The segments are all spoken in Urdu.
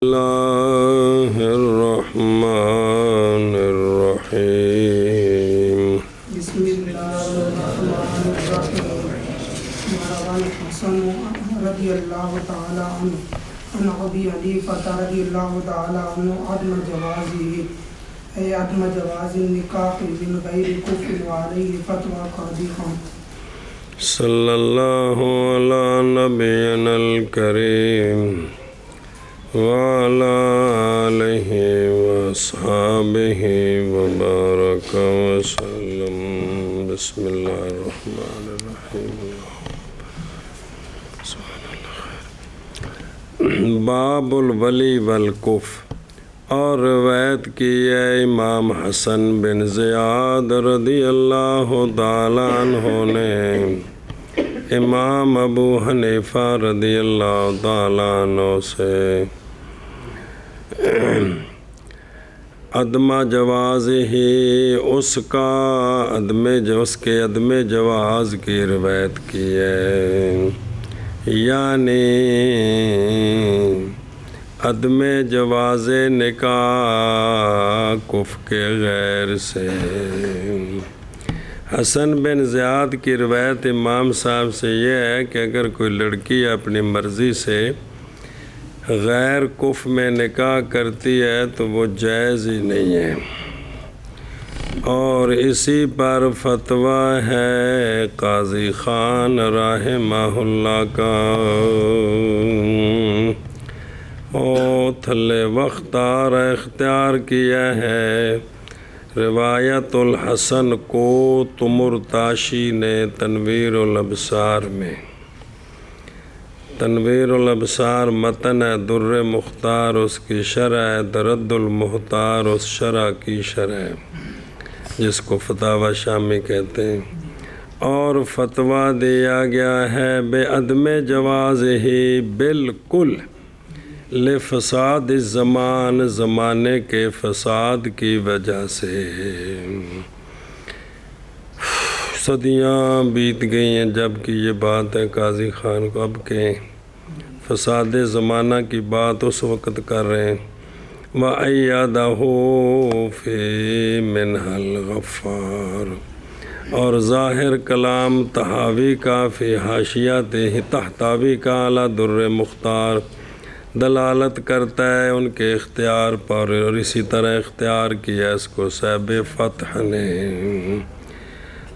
اللہ الرحمن الرحیم بسم اللہ الرحمن الرحیم مروان حسن رضی اللہ تعالی عنہ عن ابی حنیفہ رضی اللہ تعالی عنہ عدم جواز النکاح من غیر کفر وعلیہ فتوی قاضی خان صلی اللہ علی نبینا الکریم وعلى آلہ واصحابہ وبارک وسلم بسم اللہ الرحمن الرحیم باب الولی والکف اور روایت کی ہے امام حسن بن زیاد رضی اللہ تعالیٰ عنہ نے امام ابو حنیفہ رضی اللہ تعالیٰ عنہ سے عدم جواز ہی اس کے عدم جواز کی روایت کی ہے، یعنی عدم جواز نکاح کف کے غیر سے۔ حسن بن زیاد کی روایت امام صاحب سے یہ ہے کہ اگر کوئی لڑکی اپنی مرضی سے غیر کف میں نکاح کرتی ہے تو وہ جائز ہی نہیں ہے، اور اسی پر فتویٰ ہے قاضی خان رحمہ اللہ کا۔ تھلے وختار اختیار کیا ہے روایت الحسن کو تمرتاشی نے تنویر الابصار میں۔ تنویر الابصار متن ہے در مختار، اس کی شرح ہے درد المختار، اس شرح کی شرح جس کو فتاوی شامی کہتے ہیں، اور فتویٰ دیا گیا ہے بے عدم جواز ہی بالکل لفساد الزمان، زمانے کے فساد کی وجہ سے۔ صدیاں بیت گئی ہیں جب کہ یہ بات ہے قاضی خان کو، اب کہ فساد زمانہ کی بات اس وقت کر رہے ہیں۔ وَأَيَّدَهُ فِي مِنْهَا الْغَفَّارُ، اور ظاہر کلام تحاوی کا فی حاشیاتہ، تحتاوی کا علی در مختار دلالت کرتا ہے ان کے اختیار پر، اور اسی طرح اختیار کیا اس کو صاحب فتح نے۔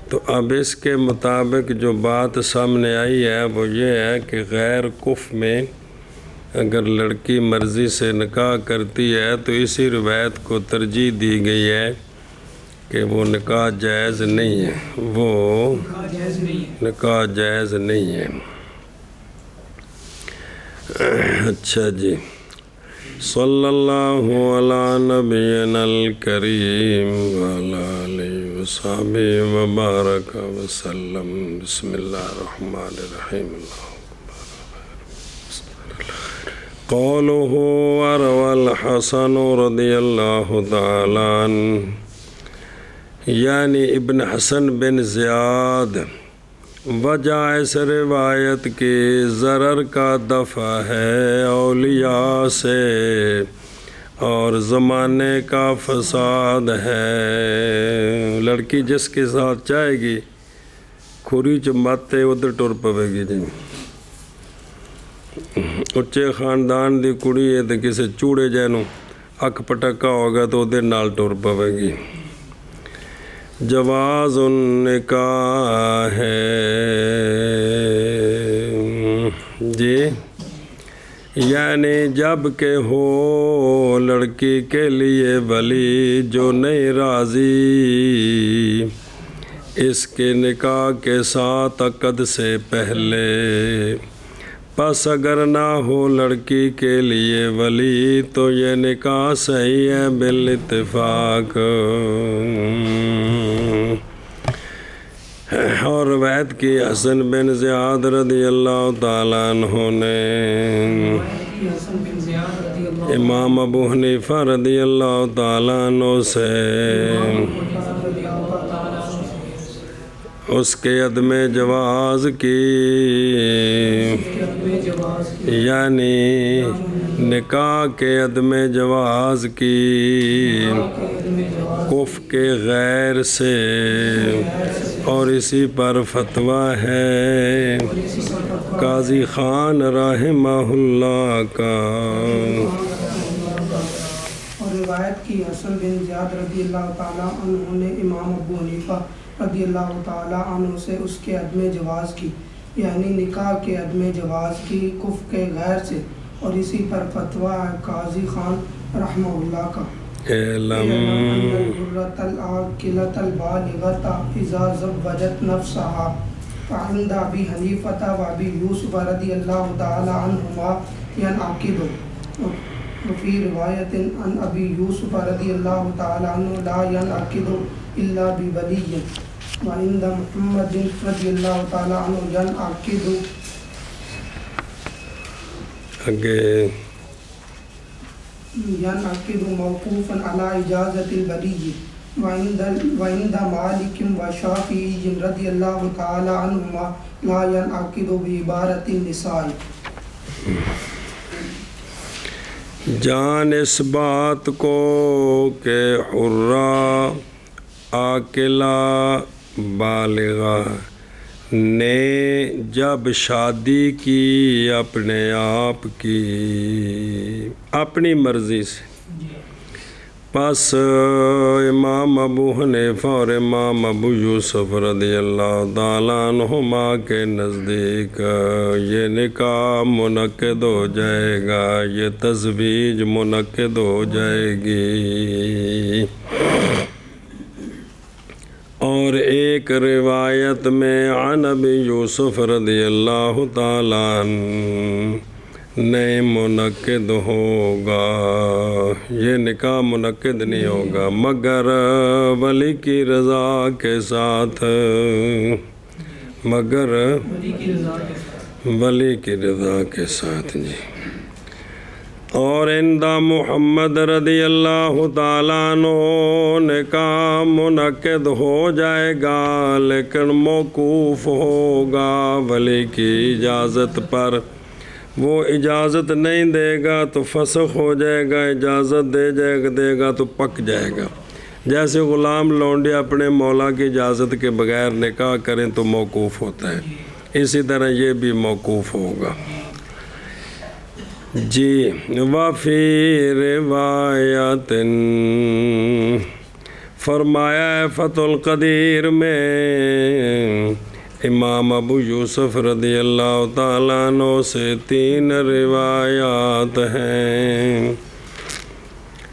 تو اب اس کے مطابق جو بات سامنے آئی ہے وہ یہ ہے کہ غیر کف میں اگر لڑکی مرضی سے نکاح کرتی ہے تو اسی روایت کو ترجیح دی گئی ہے کہ وہ نکاح جائز نہیں ہے، وہ نکاح جائز نہیں ہے۔ اچھا جی، صلی اللہ علی نبینا الکریم وعلی آلہ وصحبہ وبارک وسلم بسم اللہ الرحمن الرحیم۔ قوله وروى الحسن رضی اللہ تعالی عنہ، یعنی ابن حسن بن زیاد وجہ اس روایت کی ضرر کا دفع ہے اولیاء سے، اور زمانے کا فساد ہے۔ لڑکی جس کے ساتھ چاہے گی کھوری چماتے ادھر ٹر پوے گی جی، اچے خاندان دی کڑی ہے تو کسی چوڑے جینوں اکھ پٹکا ہوگا تو ادھر نال ٹر پوے گی۔ جواز النکاح ہے جی، یعنی جب کہ ہو لڑکی کے لیے ولی جو نہیں راضی اس کے نکاح کے ساتھ عقد سے پہلے، پس اگر نہ ہو لڑکی کے لیے ولی تو یہ نکاح صحیح ہے بالاتفاق۔ اور روایت کی حسن بن زیاد رضی اللہ تعالیٰ عنہ نے امام ابو حنیفہ رضی اللہ تعالیٰ عنہ سے اس کے عدم جواز کی، یعنی نکاح کے عدم جواز کی کف کے غیر سے اور اسی پر فتویٰ ہے قاضی خان رحمہ اللہ کا۔ اور روایت کی حسن بن زیاد رضی اللہ تعالیٰ عنہ نے امام ابو حنیفہ رضی اللہ تعالیٰ عنہ سے اس کے عدم جواز کی، یعنی نکاح کے عدم جواز کی کف کے غیر سے، اور اسی پر فتویٰ ہے قاضی خان رحمہ اللہ کا۔ اعلم الحرۃ العاقلۃ البالغۃ اذا زوجت نفسها فعند ابی حنیفہ و ابی یوسف رضی اللہ تعالی عنہما ينعقد، وفی روایت عن ابی یوسف رضی اللہ تعالی عنہ لا ينعقد الا بولی، وعند محمد رضی اللہ تعالی عنہ ينعقد۔ آگے ينعقد موقوفا على اجازت الولی، وعند مالک وشافعی رضی اللہ تعالی عنہما لا ينعقد بعبارت النساء۔ جان اس بات کو کہ حرہ عاقلہ بالغہ نے جب شادی کی اپنے آپ کی اپنی مرضی سے، پس امام ابو حنیفہ اور امام ابو یوسف رضی اللہ تعالیٰ عنہما کے نزدیک یہ نکاح منعقد ہو جائے گا، یہ تزویج منعقد ہو جائے گی۔ اور ایک روایت میں عن ابی یوسف رضی اللہ تعالیٰ عنہ نہیں منعقد ہوگا، یہ نکاح منعقد نہیں ہوگا مگر ولی کی رضا کے ساتھ، مگر ولی کی رضا کے ساتھ جی۔ اور عندہ محمد رضی اللہ تعالیٰ عنہ نکاح منعقد ہو جائے گا لیکن موقوف ہوگا ولی کی اجازت پر، وہ اجازت نہیں دے گا تو فسخ ہو جائے گا، اجازت دے گا تو پک جائے گا۔ جیسے غلام لونڈی اپنے مولا کی اجازت کے بغیر نکاح کریں تو موقوف ہوتا ہے، اسی طرح یہ بھی موقوف ہوگا جی۔ وفی روایت فرمایا ہے فتح القدیر میں امام ابو یوسف رضی اللہ تعالیٰ عنہ سے 3 روایات ہیں۔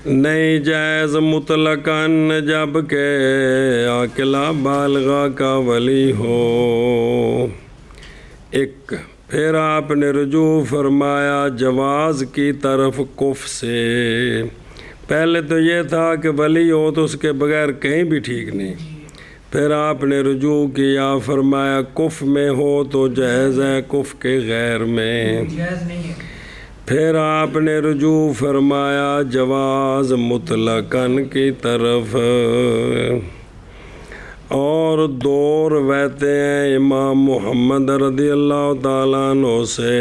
نہیں جائز مطلقاً جب کہ عاقلہ بالغہ کا ولی ہو، ایک پھر آپ نے رجوع فرمایا جواز کی طرف کف سے۔ پہلے تو یہ تھا کہ ولی ہو تو اس کے بغیر کہیں بھی ٹھیک نہیں، پھر آپ نے رجوع کیا، فرمایا کف میں ہو تو جائز ہے، کف کے غیر میں جائز نہیں ہے۔ پھر آپ نے رجوع فرمایا جواز مطلقاً کی طرف۔ اور 2 روایتیں ہیں امام محمد رضی اللہ تعالیٰ عنہ سے،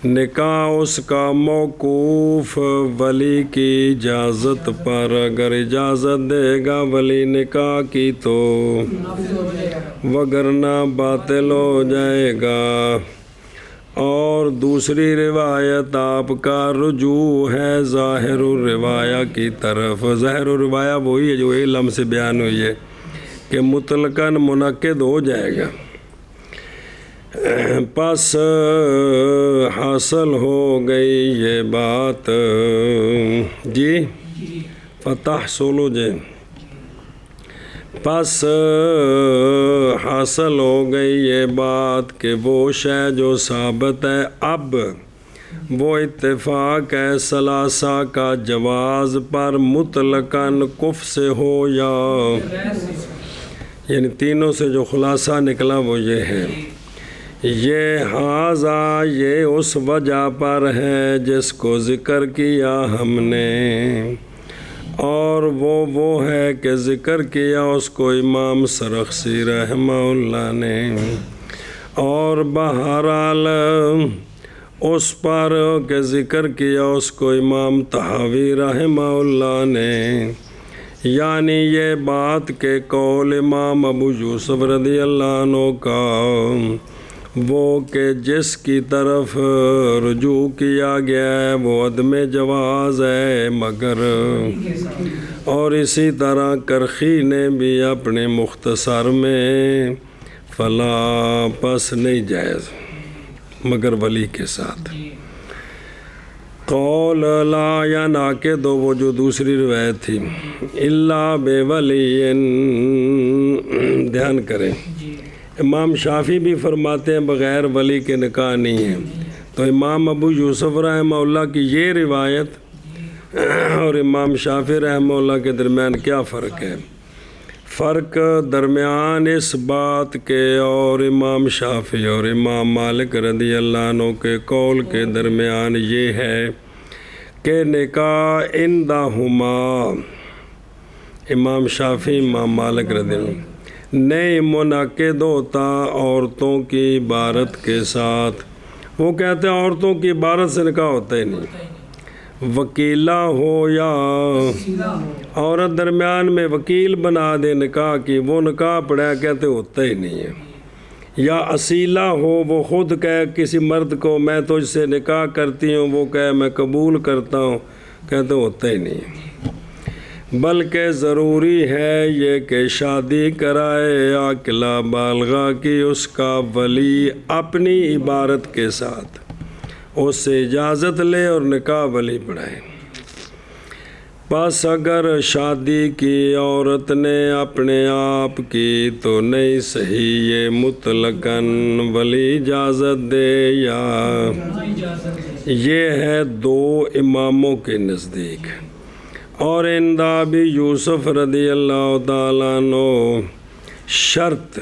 نکاح اس کا موقوف ولی کی اجازت پر، اگر اجازت دے گا ولی نکاح کی تو وگرنہ باطل ہو جائے گا۔ اور دوسری روایت آپ کا رجوع ہے ظاہر الروایہ کی طرف۔ ظاہر الروایہ وہی ہے جو علم سے بیان ہوئی ہے کہ مطلقاً منعقد ہو جائے گا۔ پس حاصل ہو گئی یہ بات جی، فتح سولو جی، پس حاصل ہو گئی یہ بات کہ وہ شے جو ثابت ہے اب وہ اتفاق ہے ثلاثہ کا جواز پر، مطلقاً کف سے ہو یا، یعنی تینوں سے جو خلاصہ نکلا وہ یہ ہے، یہ حاضہ یہ اس وجہ پر ہے جس کو ذکر کیا ہم نے، اور وہ ہے کہ ذکر کیا اس کو امام سرخسی رحمہ اللہ نے۔ اور بہرحال اس پر کہ ذکر کیا اس کو امام طحاوی رحمہ اللہ نے، یعنی یہ بات کہ قول امام ابو یوسف رضی اللہ عنہ کا وہ کہ جس کی طرف رجوع کیا گیا ہے وہ عدم جواز ہے، مگر اور اسی طرح کرخی نے بھی اپنے مختصر میں فلا پس نہیں جائز مگر ولی کے ساتھ۔ قول لا یا ناقد وہ جو دوسری روایت تھی، اللہ بے ولی، دھیان کریں امام شافعی بھی فرماتے ہیں بغیر ولی کے نکاح نہیں ہے، تو امام ابو یوسف رحمہ اللہ کی یہ روایت اور امام شافعی رحمہ اللہ کے درمیان کیا فرق ہے؟ فرق درمیان اس بات کے اور امام شافعی اور امام مالک رضی اللہ عنہ کے قول کے درمیان یہ ہے کہ نکاح عندہما، امام شافعی امام مالک رضی اللہ عنہ، نہیں منعقد ہوتا عورتوں کی عبارت کے ساتھ۔ وہ کہتے ہیں عورتوں کی عبارت سے نکاح ہوتا ہی نہیں، وکیلہ ہو یا عورت درمیان میں وکیل بنا دے نکاح کی، وہ نکاح پڑھا کہتے ہوتا ہی نہیں ہے، یا اصیلہ ہو وہ خود کہے کسی مرد کو میں تجھ سے نکاح کرتی ہوں، وہ کہے میں قبول کرتا ہوں، کہتے ہوتا ہی نہیں ہے۔ بلکہ ضروری ہے یہ کہ شادی کرائے عاقلہ بالغہ کی اس کا ولی اپنی عبارت کے ساتھ، اس سے اجازت لے اور نکاح ولی پڑھائے۔ پس اگر شادی کی عورت نے اپنے آپ کی تو نہیں صحیح یہ مطلقاً ولی اجازت دے، یا یہ ہے دو اماموں کے نزدیک، اور عند ابی یوسف رضی اللہ تعالیٰ عنہ شرط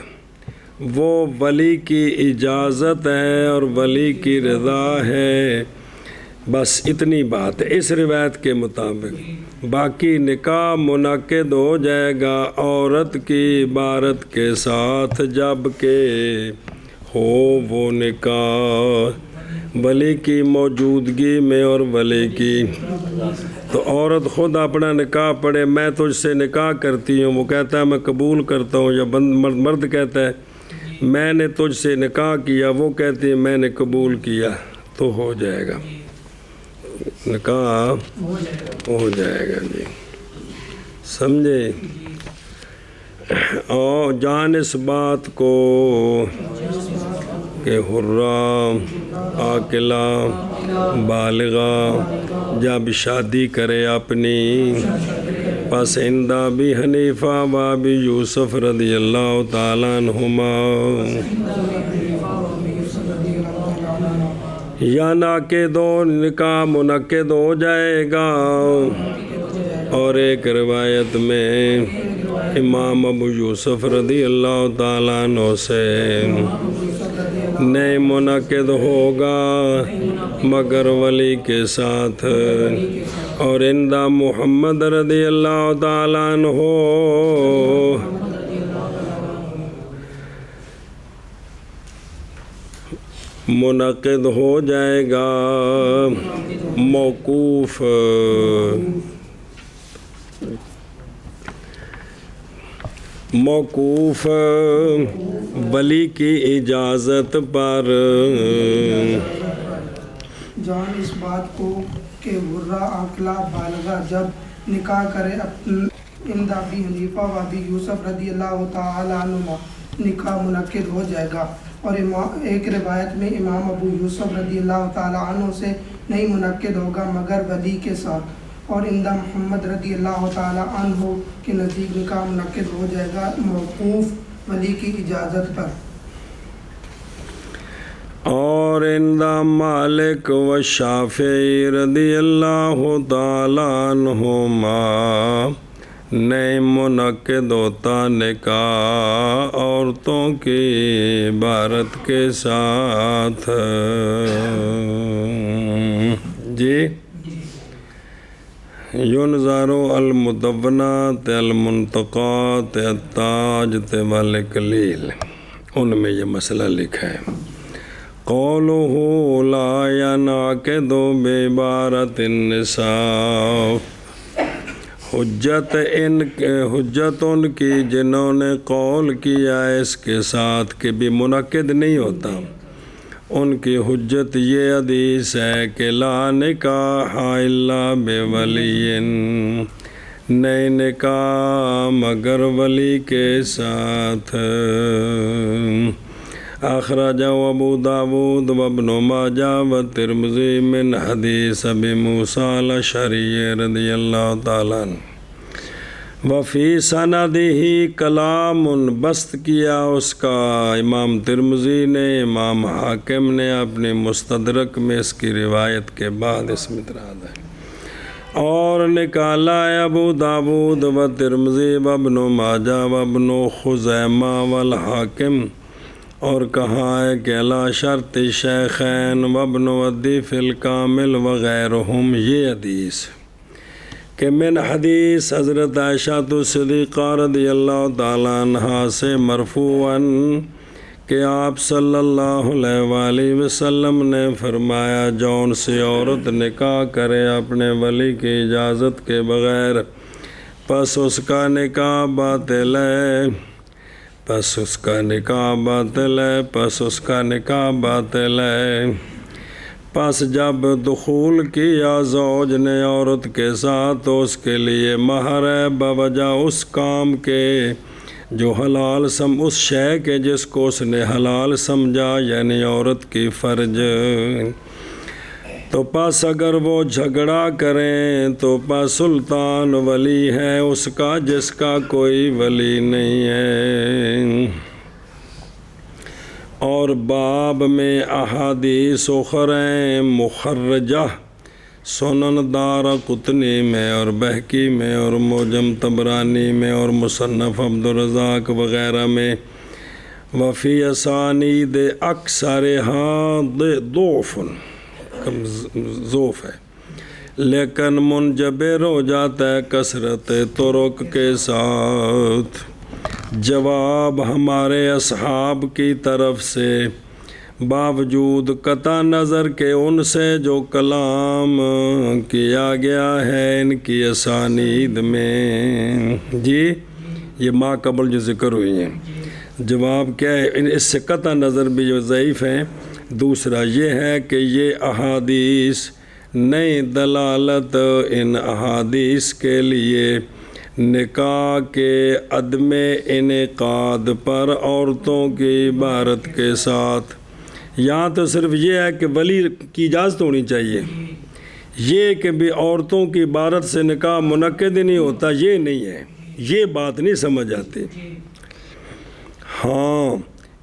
وہ ولی کی اجازت ہے اور ولی کی رضا ہے، بس اتنی بات ہے اس روایت کے مطابق۔ باقی نکاح منعقد ہو جائے گا عورت کی عبارت کے ساتھ جب کہ ہو وہ نکاح ولی کی موجودگی میں، اور ولی کی تو عورت خود اپنا نکاح پڑھے، میں تجھ سے نکاح کرتی ہوں، وہ کہتا ہے میں قبول کرتا ہوں، یا مرد کہتا ہے میں نے تجھ سے نکاح کیا، وہ کہتی ہے میں نے قبول کیا، تو ہو جائے گا نکاح، ہو جائے گا جی، سمجھے؟ اور جان اس بات کو کہ حرہ عاقلہ بالغہ جب شادی کرے اپنی، پس عند ابی حنیفہ و ابی یوسف رضی اللہ تعالیٰ عنہما، یا ناقد و نکاح منعقد ہو جائے گا۔ اور ایک روایت میں امام ابو یوسف رضی اللہ تعالیٰ عنہ سے نہیں منعقد ہوگا مگر ولی کے ساتھ، اور عند محمد رضی اللہ تعالیٰ عنہ منعقد ہو جائے گا موقوف ولی کی اجازت پر، جان اس بات کو کہ حرہ عاقلہ بالغہ جب نکاح کرے عند ابی حنیفہ و ابی یوسف رضی اللہ تعالی عنہما، نکاح منعقد ہو جائے گا۔ اور ایک روایت میں امام ابو یوسف رضی اللہ تعالی عنہ سے نہیں منعقد ہوگا مگر ولی کے ساتھ، اور عند محمد رضی اللہ تعالی عنہ کے نزدیک نکاح منعقد ہو جائے گا موقوف ولی کی اجازت پر۔ اور عند مالک و شافعی رضی اللہ تعالی عنہما نہیں منعقد ہوتا نکاح عورتوں کی عبارت کے ساتھ، جی ينظر المدونات المنتقات التاج والإكليل، ان میں یہ مسئلہ لکھا ہے۔ قوله لا ينعقد بعبارة النساء، حجت ان کی جنہوں نے قول کیا ہے اس کے ساتھ کہ بھی منعقد نہیں ہوتا، ان کی حجت یہ حدیث ہے کہ لا نکاح الا بولی، نہیں نکاح مگر ولی کے ساتھ۔ اخرجہ ابو داود وابن ماجہ والترمذی من حدیث ابی موسیٰ الاشعری رضی اللہ تعالیٰ عنہ۔ وفی سندہ کلام، بسط کیا اس کا امام ترمذی نے، امام حاکم نے اپنے مستدرک میں اس کی روایت کے بعد اس میں اعتراض ہے، اور نکالا ہے ابو داود و ترمذی وابن ماجہ وابن خزیمہ والحاکم، اور کہا ہے کہ لا شرط شیخین وابن ودی فی الکامل وغیرہم، یہ حدیث کہ من حدیث حضرت عائشہ صدیقہ رضی اللہ تعالیٰ عنہا سے مرفوعاً کہ آپ صلی اللہ علیہ وآلہ وسلم نے فرمایا جون سے عورت نکاح کرے اپنے ولی کی اجازت کے بغیر، پس اس کا نکاح باطل ہے، پس اس کا نکاح باطل ہے، پس اس کا نکاح باطل ہے۔ پس جب دخول کیا زوج نے عورت کے ساتھ تو اس کے لیے مہر ہے بوجہ اس کام کے جو حلال اس شے کے جس کو اس نے حلال سمجھا، یعنی عورت کی فرج۔ تو پس اگر وہ جھگڑا کریں تو پس سلطان ولی ہے اس کا جس کا کوئی ولی نہیں ہے۔ اور باب میں احادیث اخرى مخرجہ سنن دارقطنی میں اور بہقی میں اور معجم طبرانی میں اور مصنف عبدالرزاق وغیرہ میں، وفی اسانید اکثرها ضعف، ضعف ہے، لیکن منجبر ہو جاتا ہے کثرت طرق کے ساتھ۔ جواب ہمارے اصحاب کی طرف سے باوجود قطع نظر کے ان سے جو کلام کیا گیا ہے ان کی اسانید میں، جی یہ ما قبل جو ذکر ہوئی ہیں، جواب کیا ہے؟ اس سے قطع نظر بھی جو ضعیف ہیں۔ دوسرا یہ ہے کہ یہ احادیث نئی دلالت ان احادیث کے لیے نکاح کے عدم انعقاد پر عورتوں کی عبارت کے ساتھ، یہاں تو صرف یہ ہے کہ ولی کی اجازت ہونی چاہیے، یہ کہ بھی عورتوں کی عبارت سے نکاح منعقد ہی نہیں ہوتا، یہ نہیں ہے، یہ بات نہیں سمجھ آتی۔ ہاں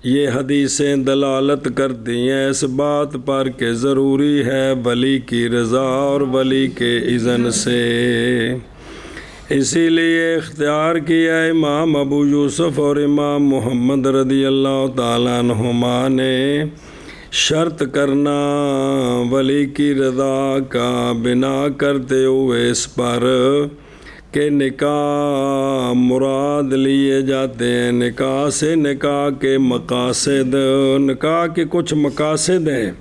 یہ حدیثیں دلالت کرتی ہیں اس بات پر کہ ضروری ہے ولی کی رضا اور ولی کے اذن سے، اسی لیے اختیار کیا امام ابو یوسف اور امام محمد رضی اللہ تعالیٰ عنہما نے شرط کرنا ولی کی رضا کا بنا کرتے ہوئے اس پر کہ نکاح مراد لیے جاتے ہیں، نکاح سے نکاح کے مقاصد، نکاح کے کچھ مقاصد ہیں،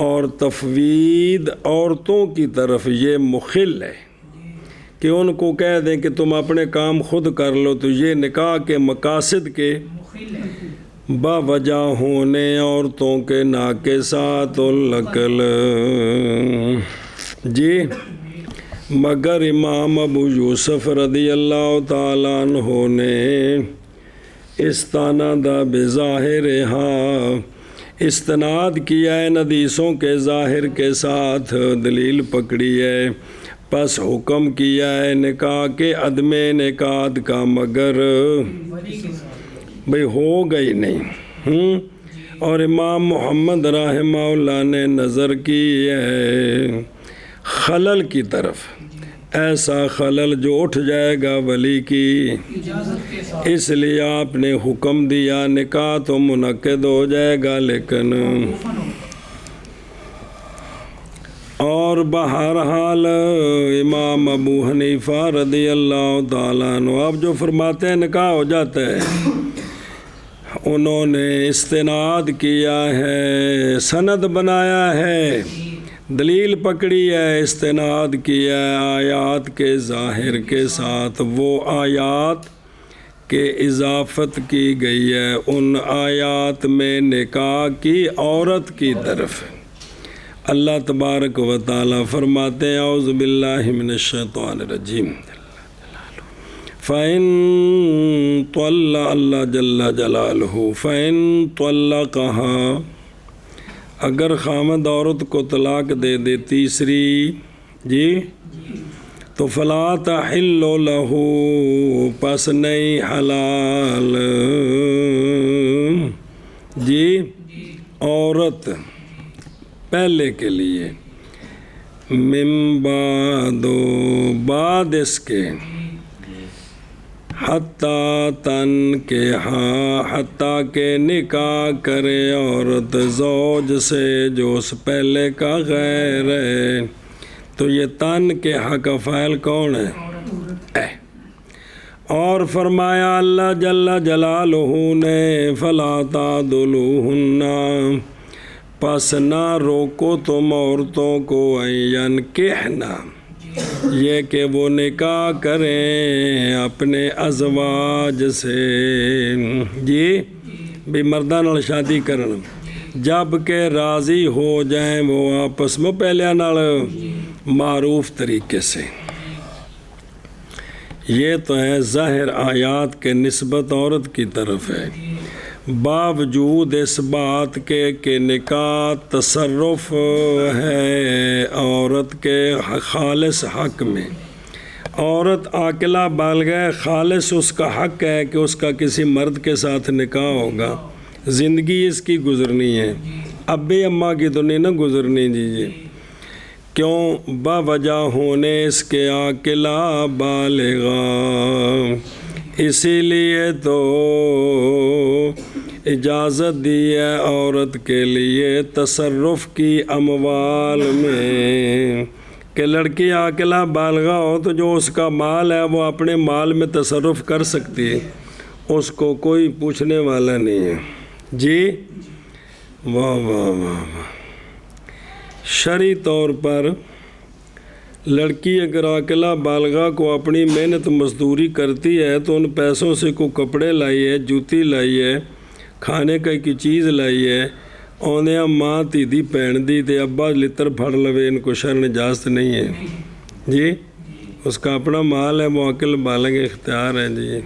اور تفویض عورتوں کی طرف یہ مخل ہے کہ ان کو کہہ دیں کہ تم اپنے کام خود کر لو، تو یہ نکاح کے مقاصد کے باوجہ ہونے عورتوں کے ناقصات العقل، جی مگر امام ابو یوسف رضی اللہ تعالیٰ عنہ نے استناد بظاہرہا، استناد کیا ہے حدیثوں کے ظاہر کے ساتھ، دلیل پکڑی ہے، پس حکم کیا ہے نکاح کے عدم انعقاد کا، مگر بھئی ہو گئی نہیں۔ اور امام محمد رحمہ اللہ نے نظر کی ہے خلل کی طرف، ایسا خلل جو اٹھ جائے گا ولی کی، اس لیے آپ نے حکم دیا نکاح تو منعقد ہو جائے گا، لیکن اور بہرحال امام ابو حنیفہ رضی اللہ تعالیٰ عنہ اب جو فرماتے ہیں نکاح ہو جاتا ہے، انہوں نے استناد کیا ہے، سند بنایا ہے، دلیل پکڑی ہے، استناد کیا ہے آیات کے ظاہر کے ساتھ، وہ آیات کہ اضافت کی گئی ہے ان آیات میں نکاح کی عورت کی طرف۔ اللہ تبارک و تعالیٰ فرماتے ہیں اعوذ باللہ من الشیطان الرجیم فَإِن طَلَّ اللہ جل جلالہ فَإِن طَلَّقَهَا اگر خامد عورت کو طلاق دے دے تیسری جی تو فَلَا تَحِلُّ لَهُ پس نہیں حلال جی عورت پہلے کے لیے من بعد اس کے حتیٰ حتیٰ کہ نکاح کرے عورت زوج سے جو اس پہلے کا غیر ہے۔ تو یہ تن کے حق فاعل کون ہے؟ اور فرمایا اللہ جل جلالہ نے فَلَا تَعْضُلُوهُنَّ پس نہ روکو تم عورتوں کو ينکحنا یہ کہ وہ نکاح کریں اپنے ازواج سے جی بھی مردان نال شادی کرن جب کہ راضی ہو جائیں وہ آپس میں پہلے نال معروف طریقے سے۔ یہ تو ہے ظاہر آیات کے نسبت عورت کی طرف ہے، باوجود اس بات کے کہ نکاح تصرف ہے عورت کے خالص حق میں۔ عورت عاقلہ بالغہ خالص اس کا حق ہے کہ اس کا کسی مرد کے ساتھ نکاح ہوگا، زندگی اس کی گزرنی ہے، ابے اماں کی تو نہیں نہ گزرنی دیجیے، کیوں باوجہ ہونے اس کے عاقلہ بالغہ، اسی لیے تو اجازت دی ہے عورت کے لیے تصرف کی اموال میں کہ لڑکی عاقلہ بالغہ ہو تو جو اس کا مال ہے وہ اپنے مال میں تصرف کر سکتی ہے، اس کو کوئی پوچھنے والا نہیں ہے جی۔ واہ واہ واہ واہ۔ شرعی طور پر لڑکی اگر عاقلہ بالغہ کو اپنی محنت مزدوری کرتی ہے تو ان پیسوں سے کوئی کپڑے لائی ہے، جوتی لائی ہے، کھانے کا کی چیز لائی ہے، اوندیاں ماں تی دی پہن دی تے ابا لتر پھڑ لوے، ان کو شرع اجازت نہیں ہے جی، اس کا اپنا مال ہے، وہ عاقل بالغ اختیار ہے جی۔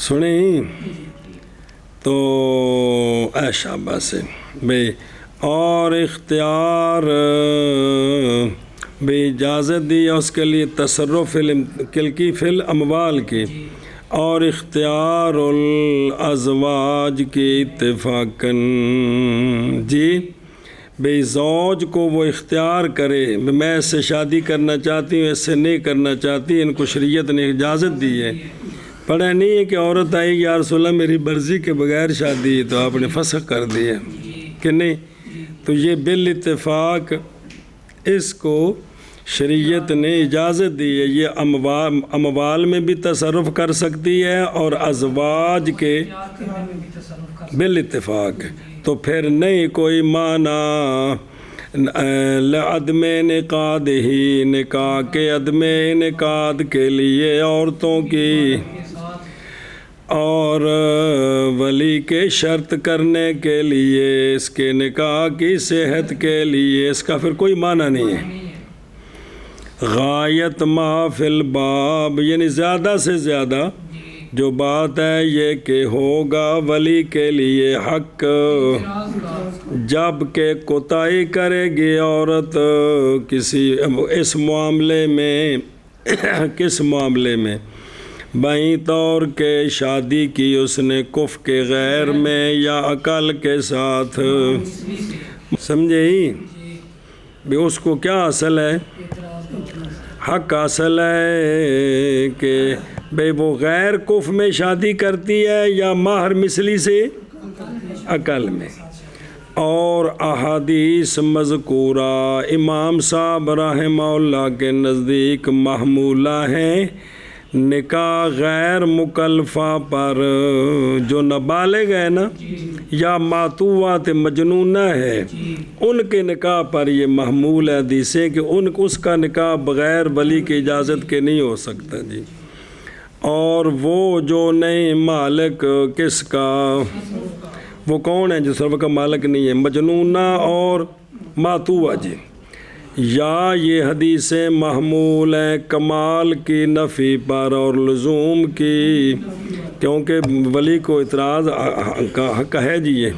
سنیں تو شابہ سے بھئی اور اختیار بھی اجازت دی اس کے لیے تصرف کی فی الاموال کی، اور اختیار الازواج کی اتفاقاً جی بھئی زوج کو وہ اختیار کرے میں اس سے شادی کرنا چاہتی ہوں، اس سے نہیں کرنا چاہتی، ان کو شریعت نے اجازت دی ہے۔ پڑھا نہیں ہے کہ عورت آئی یا رسول اللہ میری مرضی کے بغیر شادی تو آپ نے فسخ کر دی ہے کہ نہیں، تو یہ بالاتفاق اس کو شریعت نے اجازت دی ہے، یہ اموال میں بھی تصرف کر سکتی ہے اور ازواج کے بالاتفاق، تو پھر نہیں کوئی معنی لعدم انعقاد ہی نکاح کے عدم انعقاد کے لیے عورتوں کی اور ولی کے شرط کرنے کے لیے اس کے نکاح کی صحت کے لیے اس کا پھر کوئی معنی نہیں ہے۔ غایت ما فی الباب یعنی زیادہ سے زیادہ جو بات ہے یہ کہ ہوگا ولی کے لیے حق جب کہ کوتاہی کرے گی عورت کسی اس معاملے میں کس معاملے میں بائیں طور کے شادی کی اس نے کف کے غیر میں یا عقل کے ساتھ، سمجھے ہی بھی اس کو کیا اصل ہے، حق اصل ہے کہ بھئی وہ غیر کف میں شادی کرتی ہے یا مہر مثلی سے عقل میں۔ اور احادیث مذکورہ امام صاحب رحمہ اللہ کے نزدیک محمولہ ہیں نکاح غیر مکلفہ پر جو نابالغ ہے نا یا ماتوات مجنونہ ہے ان کے نکاح پر یہ محمول ہے حدیث ہے کہ اس کا نکاح بغیر ولی کی اجازت کے نہیں ہو سکتا جی. اور وہ جو نئے مالک کس کا، وہ کون ہے جو سرو کا مالک نہیں ہے؟ مجنونہ اور ماتوہ جی. یا یہ حدیثیں محمول ہیں کمال کی نفی پر اور لزوم کی، کیونکہ ولی کو اعتراض کا حق ہے جی یہ،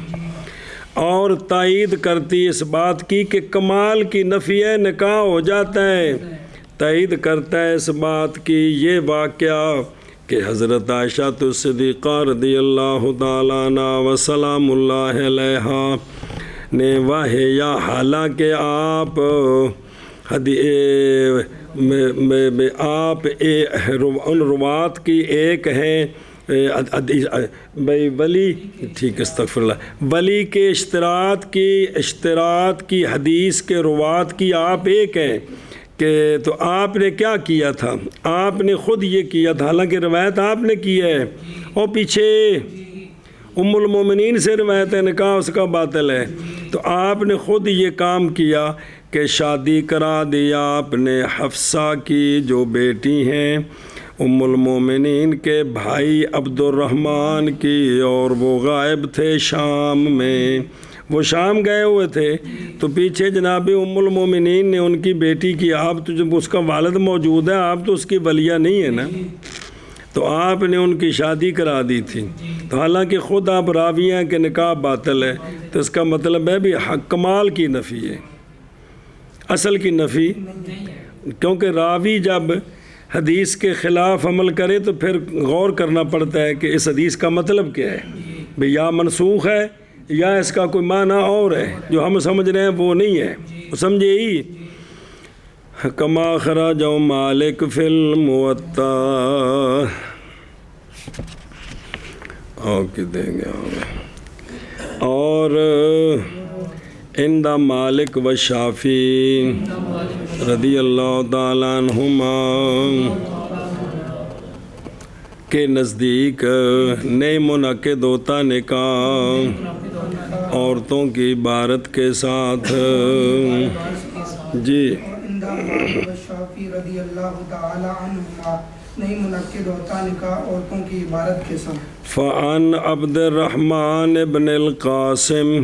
اور تائید کرتی اس بات کی کہ کمال کی نفی ہے نکاح ہو جاتا ہے. تائید کرتا ہے اس بات کی یہ واقعہ کہ حضرت عائشہ صدیقہ رضی اللہ تعالیٰ عنہ و سلام اللہ علیہا نے واہیا، حالانکہ آپ ان روات کی ایک ہیں بھائی ولی، ٹھیک استغفر اللہ، ولی کے اشتراط کی حدیث کے روات کی آپ ایک ہیں کہ تو آپ نے کیا کیا تھا؟ آپ نے خود یہ کیا تھا، حالانکہ روایت آپ نے کی ہے اور پیچھے ام المومنین سے روایت ہے نکاح اس کا باطل ہے، تو آپ نے خود یہ کام کیا کہ شادی کرا دیا آپ نے حفصہ کی جو بیٹی ہیں ام المومنین کے بھائی عبد الرحمن کی، اور وہ غائب تھے شام میں، وہ شام گئے ہوئے تھے، تو پیچھے جناب ام المومنین نے ان کی بیٹی کی، آپ تو جب اس کا والد موجود ہے آپ تو اس کی ولیہ نہیں ہے نا، تو آپ نے ان کی شادی کرا دی تھی. تو حالانکہ خود آپ راوی ہیں کہ نکاح باطل ہے، تو اس کا مطلب ہے بھی حق کمال کی نفی ہے، اصل کی نفی، کیونکہ راوی جب حدیث کے خلاف عمل کرے تو پھر غور کرنا پڑتا ہے کہ اس حدیث کا مطلب کیا ہے، بھئی یا منسوخ ہے یا اس کا کوئی معنی اور ہے جو ہم سمجھ رہے ہیں وہ نہیں ہے، سمجھے ہی. کما خرج مالک فی الموطا، اوکے دیں گے، اور عند مالک و شافعی رضی اللہ تعالیٰ عنہما کے نزدیک نئے منعقد ہوتا نکاح عورتوں کی عبارت کے ساتھ جی. شافعی رضی اللہ تعالی عنہما نہیں منعقد ہوتا نکاح عورتوں کی عبارت کے ساتھ. فعن عبد الرحمن ابن القاسم،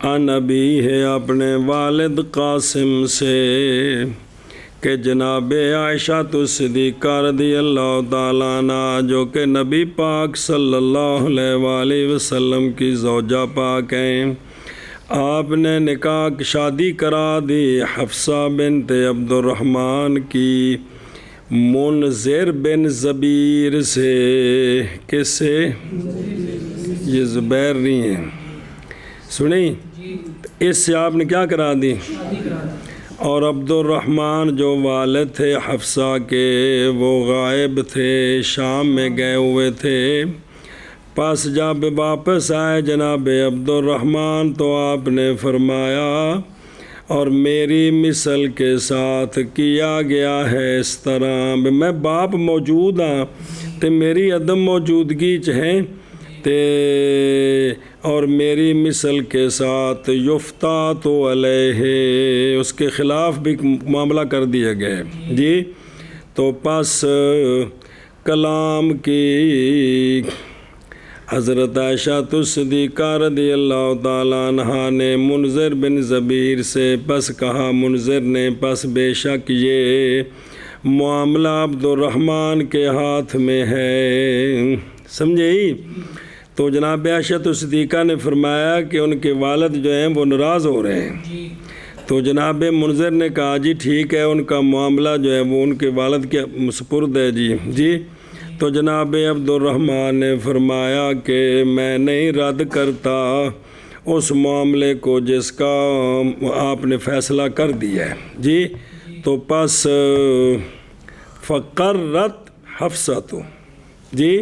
ان ابی ہے اپنے والد قاسم سے کہ جناب عائشہ صدیقہ رضی اللہ تعالیٰ عنہ جو کہ نبی پاک صلی اللہ علیہ وآلہ وسلم کی زوجہ پاک ہیں، آپ نے نکاح شادی کرا دی حفصہ بنت عبد الرحمن کی منذر بن زبیر سے. کس سے؟ یہ زبیر نہیں ہیں، سنیں، اس سے آپ نے کیا کرا دی؟ اور عبد الرحمن جو والد تھے حفصہ کے وہ غائب تھے، شام میں گئے ہوئے تھے. پس جب واپس آئے جناب عبد الرحمن تو آپ نے فرمایا اور میری مثل کے ساتھ کیا گیا ہے اس طرح، میں باپ موجود ہاں تے میری عدم موجودگی ہیں تے اور میری مثل کے ساتھ یفتا تو علیہ، اس کے خلاف بھی معاملہ کر دیا گیا جی. تو پس کلام کی حضرت عائشہ صدیقہ رضی اللہ تعالیٰ عنہ نے منذر بن زبیر سے پس کہا، منذر نے پس بے شک یہ معاملہ عبد الرحمن کے ہاتھ میں ہے. سمجھے ہی؟ تو جناب عائشہ صدیقہ نے فرمایا کہ ان کے والد جو ہیں وہ ناراض ہو رہے ہیں. تو جناب منذر نے کہا جی ٹھیک ہے، ان کا معاملہ جو ہے وہ ان کے والد کے سپرد ہے جی. تو جناب عبد الرحمن نے فرمایا کہ میں نہیں رد کرتا اس معاملے کو جس کا آپ نے فیصلہ کر دیا ہے جی. تو پس فقرت حفصہ جی،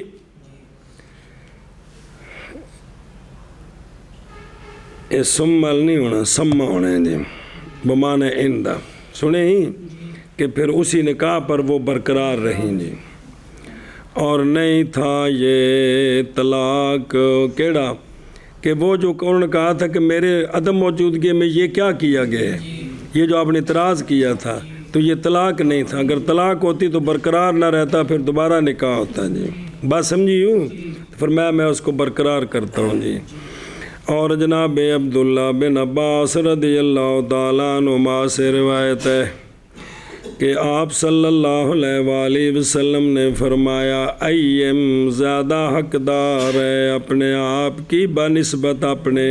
یہ سمل نہیں ہونا، سما ہونا ہے جی، بمانے اندہ. سنیں ہی کہ پھر اسی نکاح پر وہ برقرار رہیں جی. اور نہیں تھا یہ طلاق کیڑا کہ وہ جو انہوں نے کہا تھا کہ میرے عدم موجودگی میں یہ کیا کیا گیا ہے، یہ جو آپ نے اعتراض کیا تھا تو یہ طلاق نہیں تھا. اگر طلاق ہوتی تو برقرار نہ رہتا، پھر دوبارہ نکاح ہوتا. جی بات سمجھی ہوں؟ فرمایا میں اس کو برقرار کرتا ہوں. جی اور جناب عبداللہ بن عباس رضی اللہ تعالیٰ عنہما سے روایت ہے کہ آپ صلی اللہ علیہ وآلہ وسلم نے فرمایا ایم زیادہ حقدار ہے اپنے آپ کی بنسبت اپنے،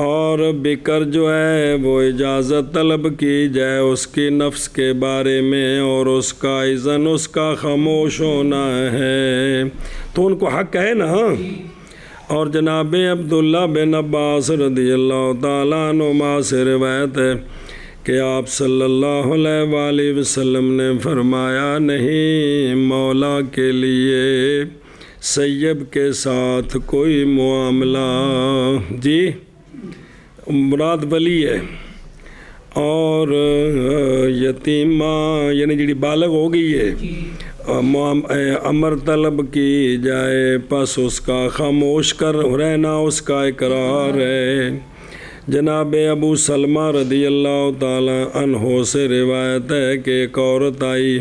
اور بکر جو ہے وہ اجازت طلب کی جائے اس کی نفس کے بارے میں، اور اس کا اذن اس کا خاموش ہونا ہے. تو ان کو حق ہے نا. اور جناب عبداللہ بن عباس رضی اللہ تعالیٰ عنہما سے روایت ہے کہ آپ صلی اللہ علیہ وآلہ وسلم نے فرمایا نہیں مولا کے لیے سیب کے ساتھ کوئی معاملہ. جی مراد ولی ہے، اور یتیمہ یعنی جڑی بالغ ہو گئی ہے امر طلب کی جائے، پس اس کا خاموش کر رہنا اس کا اقرار ہے. جناب ابو سلمہ رضی اللہ تعالی عنہ سے روایت ہے کہ ایک عورت آئی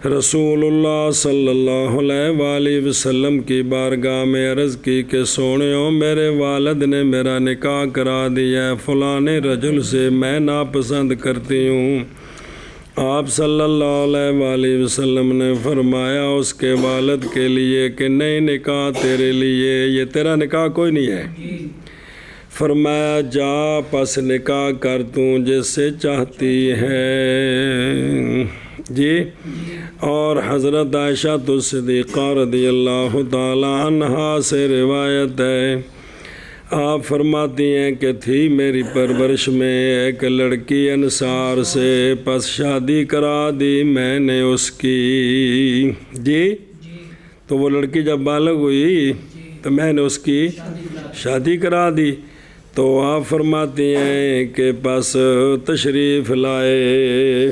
رسول اللہ صلی اللہ علیہ وآلہ وسلم کی بارگاہ میں عرض کی کہ سونیو میرے والد نے میرا نکاح کرا دیا ہے فلانے رجل سے، میں ناپسند کرتی ہوں. آپ صلی اللہ علیہ وآلہ وسلم نے فرمایا اس کے والد کے لیے کہ نہیں نکاح تیرے لیے، یہ تیرا نکاح کوئی نہیں ہے. فرمایا جا پس نکاح کر توں جس سے چاہتی ہے. جی اور حضرت عائشہ صدیقہ رضی اللہ تعالی عنہا سے روایت ہے، آپ فرماتی ہیں کہ تھی میری پرورش میں ایک لڑکی انصار سے، پس شادی کرا دی میں نے اس کی. جی تو وہ لڑکی جب بالغ ہوئی تو میں نے اس کی شادی کرا دی. تو آپ فرماتی ہیں کہ پس تشریف لائے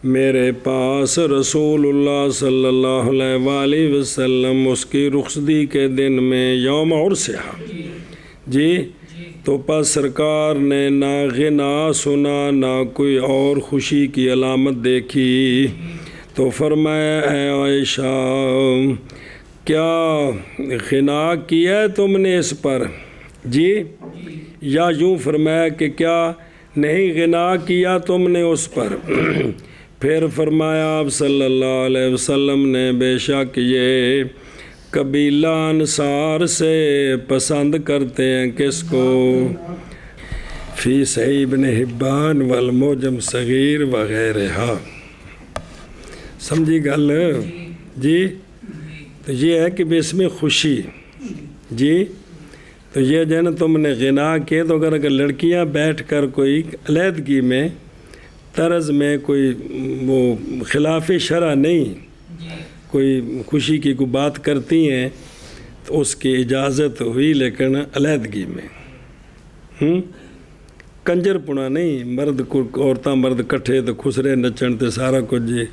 میرے پاس رسول اللہ صلی اللہ علیہ وآلہ وسلم اس کی رخصتی کے دن میں یوم عرسہ. جی تو پس سرکار نے نہ غنا سنا نہ کوئی اور خوشی کی علامت دیکھی. تو فرمایا اے عائشہ کیا غنا کیا ہے تم نے اس پر؟ جی یا یوں فرمایا کہ کیا نہیں غنا کیا تم نے اس پر؟ پھر فرمایا آپ صلی اللہ علیہ وسلم نے بے شک یہ قبیلہ انصار سے پسند کرتے ہیں کس کو؟ فی صحیح ابن حبان والمعجم صغیر وغیرہ. سمجھی گل؟ جی تو یہ ہے کہ اس میں خوشی. جی تو یہ جو ہے نا تم نے غنا کیے، تو اگر لڑکیاں بیٹھ کر کوئی علیحدگی میں طرز میں کوئی وہ خلاف شرع نہیں کوئی خوشی کی کوئی بات کرتی ہیں تو اس کی اجازت ہوئی، لیکن علیحدگی میں کنجر پنا نہیں. مرد کو عورتاں مرد کٹھے تو خسرے نچن تے سارا کچھ. جی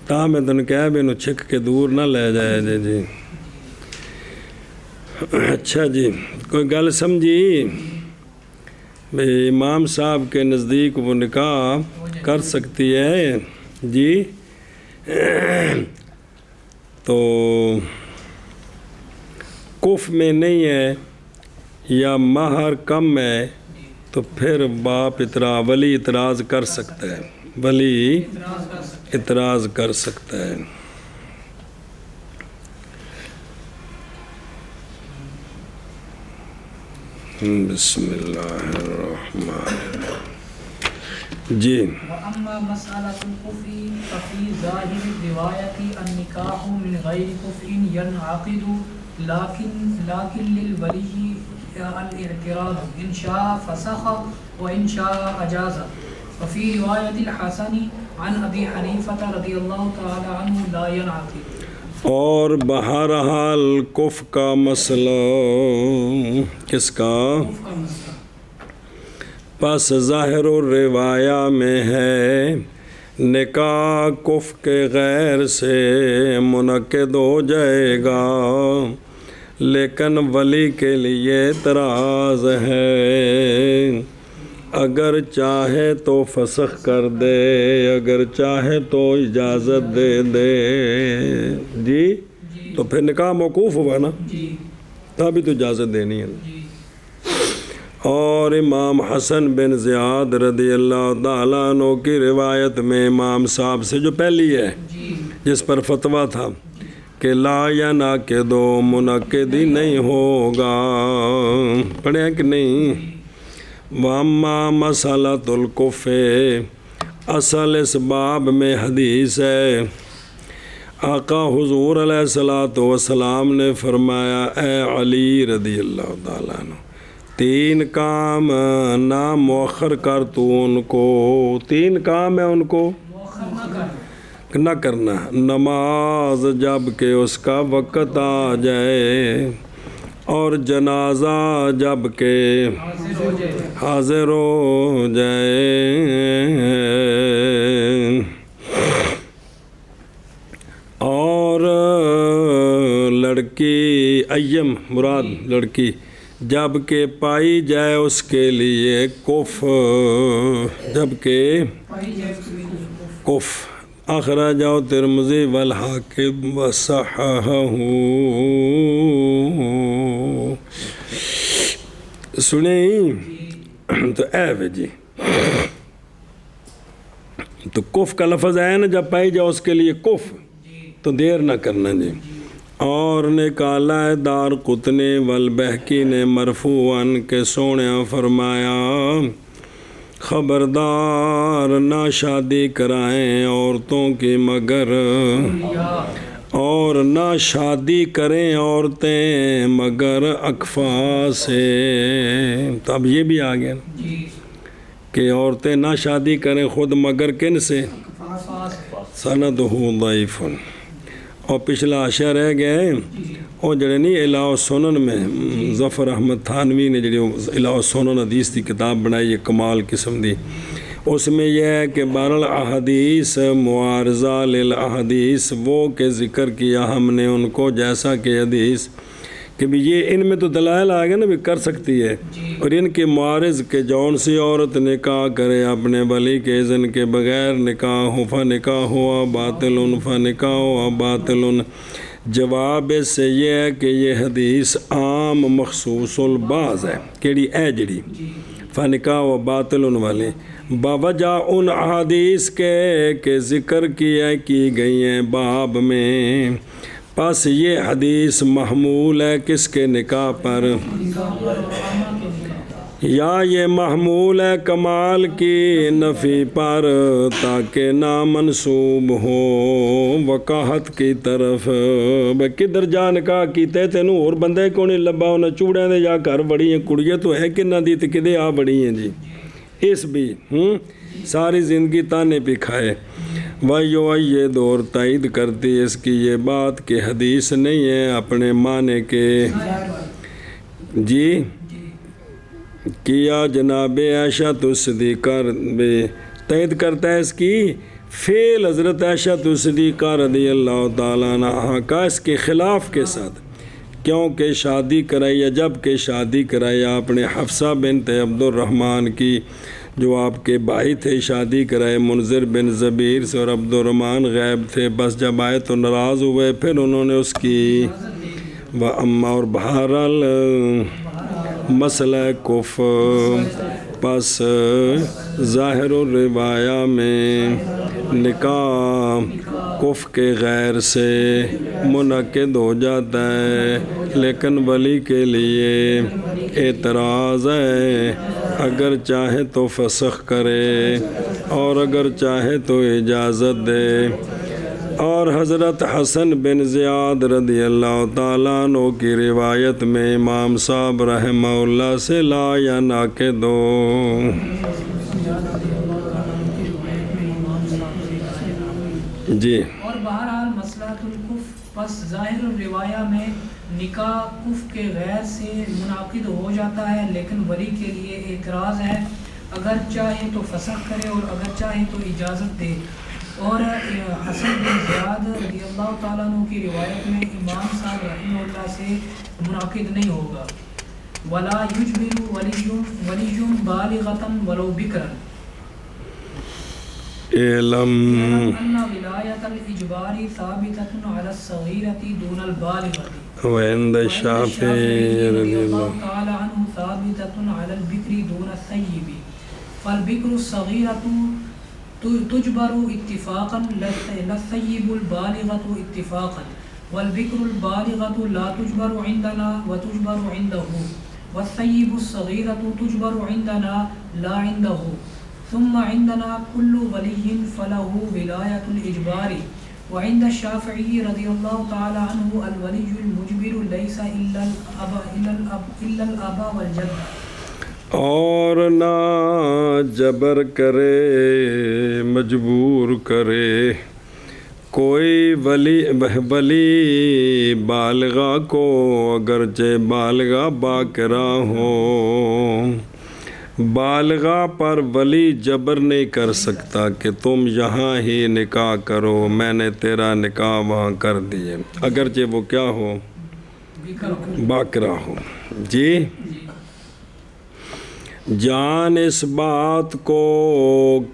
تا میں تنوں کہا بھی انہوں چھک کے دور نہ لے جائے. جی جی اچھا جی کوئی گل سمجھی؟ بھئی امام صاحب کے نزدیک وہ نکاح کر سکتی ہے. جی تو کف میں نہیں ہے یا مہر کم ہے تو پھر باپ ولی اعتراض کر سکتا ہے. ولی اعتراض کر سکتا ہے. بسم اللہ الرحمن الرحیم. جی وأما مسألة الكفء ففي ظاهر الرواية النكاح من غير كفء ينعقد لكن للولي الاعتراض إن شاء فسخ وإن شاء أجاز. وفي رواية الحسن عن أبي حنيفة رضي الله تعالى عنه لا ينعقد. اور بہرحال کف کا مسئلہ کس کا؟ پس ظاہر الروایہ میں ہے نکاح کف کے غیر سے منعقد ہو جائے گا، لیکن ولی کے لیے اعتراض ہے، اگر چاہے تو فسخ کر دے، اگر چاہے تو اجازت دے دے۔ جی تو پھر نکاح موقوف ہوا نا، تبھی تو اجازت دینی ہے نا۔ اور امام حسن بن زیاد رضی اللہ تعالیٰ عنہ کی روایت میں امام صاحب سے جو پہلی ہے جس پر فتویٰ تھا کہ لا ینعقد منعقد ہی نہیں ہوگا، پڑھے ہیں کہ نہیں؟ واما مسئلۃ الکف، اصل اس باب میں حدیث ہے، آقا حضور علیہ الصلوۃ والسلام نے فرمایا اے علی رضی اللہ تعالیٰ عنہ، 3 کام نہ مؤخر کر تو ان کو، 3 کام ہے ان کو نہ کرنا، نماز جب کہ اس کا وقت آ جائے، اور جنازہ جب کہ حاضر ہو جائے، اور لڑکی ایم مراد لڑکی جب کہ پائی جائے اس کے لیے کف، جب کہ کف، اخرجہ ترمذی والحاکم وصححہ۔ سنیں تو اے جی، تو کف کا لفظ ہے نا، جب پائی جائے اس کے لیے کف تو دیر نہ کرنا جی۔ اور نکالا ہے دار قطنی والبہقی نے مرفوعاً کہ سونے فرمایا خبردار نہ شادی کرائیں عورتوں کی مگر، اور نہ شادی کریں عورتیں مگر اکفا سے۔ تو اب یہ بھی آ گیا کہ عورتیں نہ شادی کریں خود مگر کن سے؟ سندہ ضعیف۔ اور پچھلا عشاء رہ گئے اور جڑے نہیں الہٰ سنن میں ظفر احمد تھانوی نے جڑی الہٰ سنن حدیث کی کتاب بنائی ہے کمال قسم دی، اس میں یہ ہے کہ بہر الاحادیث معارضہ للاحادیث، وہ کہ ذکر کیا ہم نے ان کو جیسا کہ حدیث کہ بھی یہ ان میں تو دلائل آ گئے نا بھی کر سکتی ہے، اور ان کے معارض کے جون سی عورت نکاح کرے اپنے ولی کے اذن کے بغیر، نکاح ہو فنکاح ہوا باطل فنکاح ہوا باطل۔ جواب اس سے یہ ہے کہ یہ حدیث عام مخصوص البعض ہے، کیڑی اے جڑی فنکاح و باطل والی، باوجہ ان احادیث کے کہ ذکر کی گئی ہیں باب میں، پس یہ حدیث محمول ہے کس کے نکاح پر؟ یا یہ محمول ہے کمال کی نفی پر تاکہ نامنسوب ہو وقاحت کی طرف۔ بھئی کدھر جا نکاح کیتے تینوں اور بندے کو نہیں لبا، انہیں چوڑیں دے یا گھر بڑی ہیں، کڑیے تو ہے کہ نہ دی تے کدے آ بڑی ہیں جی، اس بھی ساری زندگی تانے پہ کھائے۔ یہ دور تائید کرتی اس کی یہ بات کہ حدیث نہیں ہے اپنے معنی کے جی کیا جناب عائشہ صدیقہ تائید کرتا ہے اس کی فعل حضرت عائشہ صدیقہ رضی اللہ تعالیٰ عنہ کا اس کے خلاف کے ساتھ، کیونکہ شادی کرائی ہے، جب کہ شادی کرائی اپنے حفصہ بنت عبد الرحمن کی جو آپ کے بھائی تھے، شادی کرائے منذر بن زبیر سے، اور عبد الرحمن غائب تھے، بس جب آئے تو ناراض ہوئے، پھر انہوں نے اس کی اور بہرحال مسئلہ کف، پس ظاہر الروایہ میں نکاح کف کے غیر سے منعقد ہو جاتا ہے، لیکن ولی کے لیے اعتراض ہے، اگر چاہے تو فسخ کرے اور اگر چاہے تو اجازت دے۔ اور حضرت حسن بن زیاد رضی اللہ تعالیٰ عنہ کی روایت میں امام صاحب رحمہ اللہ سے لا ینعقد جی۔ اور بہرحال مسئلۃ الکف، پس ظاہر الروایہ میں نکاح کف کے غیر سے منعقد ہو جاتا ہے، لیکن ولی کے لیے اعتراض ہے، اگر چاہے تو فسخ کرے اور اگر چاہے تو اجازت دے۔ اور حسن بن زیاد رضی اللہ تعالیٰ عنہ کی روایت میں امام صاحب رحمہ اللہ سے منعقد نہیں ہوگا. ولا یجبر ولی بالغۃ ولو بکرا. اعلم ان ولایۃ الاجبار ثابتۃ علی الصغیرۃ دون البالغۃ. وعند الشافعی رضی اللہ تعالی عنہ ثابتۃ علی البکر دون الثیب. فالبکر الصغیرۃ تجبر اتفاقا للثیب البالغۃ اتفاقا. والبکر البالغۃ لا تجبر عندنا وتجبر عنده. والثیب الصغیرۃ تجبر عندنا لا عنده. ثم عندنا كل ولی فله ولایۃ الاجبار. وعند الشافعی رضی اللہ تعالی عنہ الولی المجبر لیس الا الاب والجد. اور نہ جبر کرے مجبور کرے کوئی ولی بالغہ کو اگرچہ بالغہ باکرہ ہو. بالغہ پر ولی جبر نہیں کر سکتا کہ تم یہاں ہی نکاح کرو، میں نے تیرا نکاح وہاں کر دیے، اگرچہ وہ کیا ہو، باکرہ ہو. جی جان اس بات کو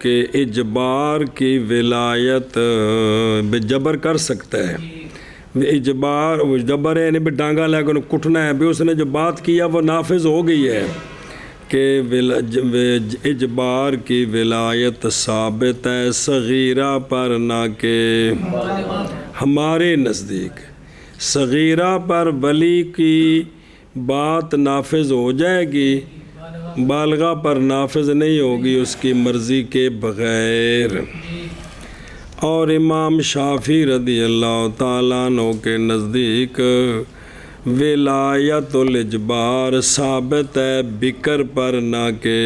کہ اجبار کی ولایت جبر کر سکتا ہے. اجبار جبر ہے نہیں ڈانگا لے کر کٹنا ہے، بھی اس نے جو بات کیا وہ نافذ ہو گئی ہے کہ اجبار کی ولایت ثابت ہے صغیرہ پر، نہ کہ ہمارے نزدیک صغیرہ پر ولی کی بات نافذ ہو جائے گی، بالغہ پر نافذ نہیں ہوگی اس کی مرضی کے بغیر. اور امام شافعی رضی اللہ تعالیٰ عنہ کے نزدیک ولایت الاجبار ثابت ہے بکر پر، نہ کہ،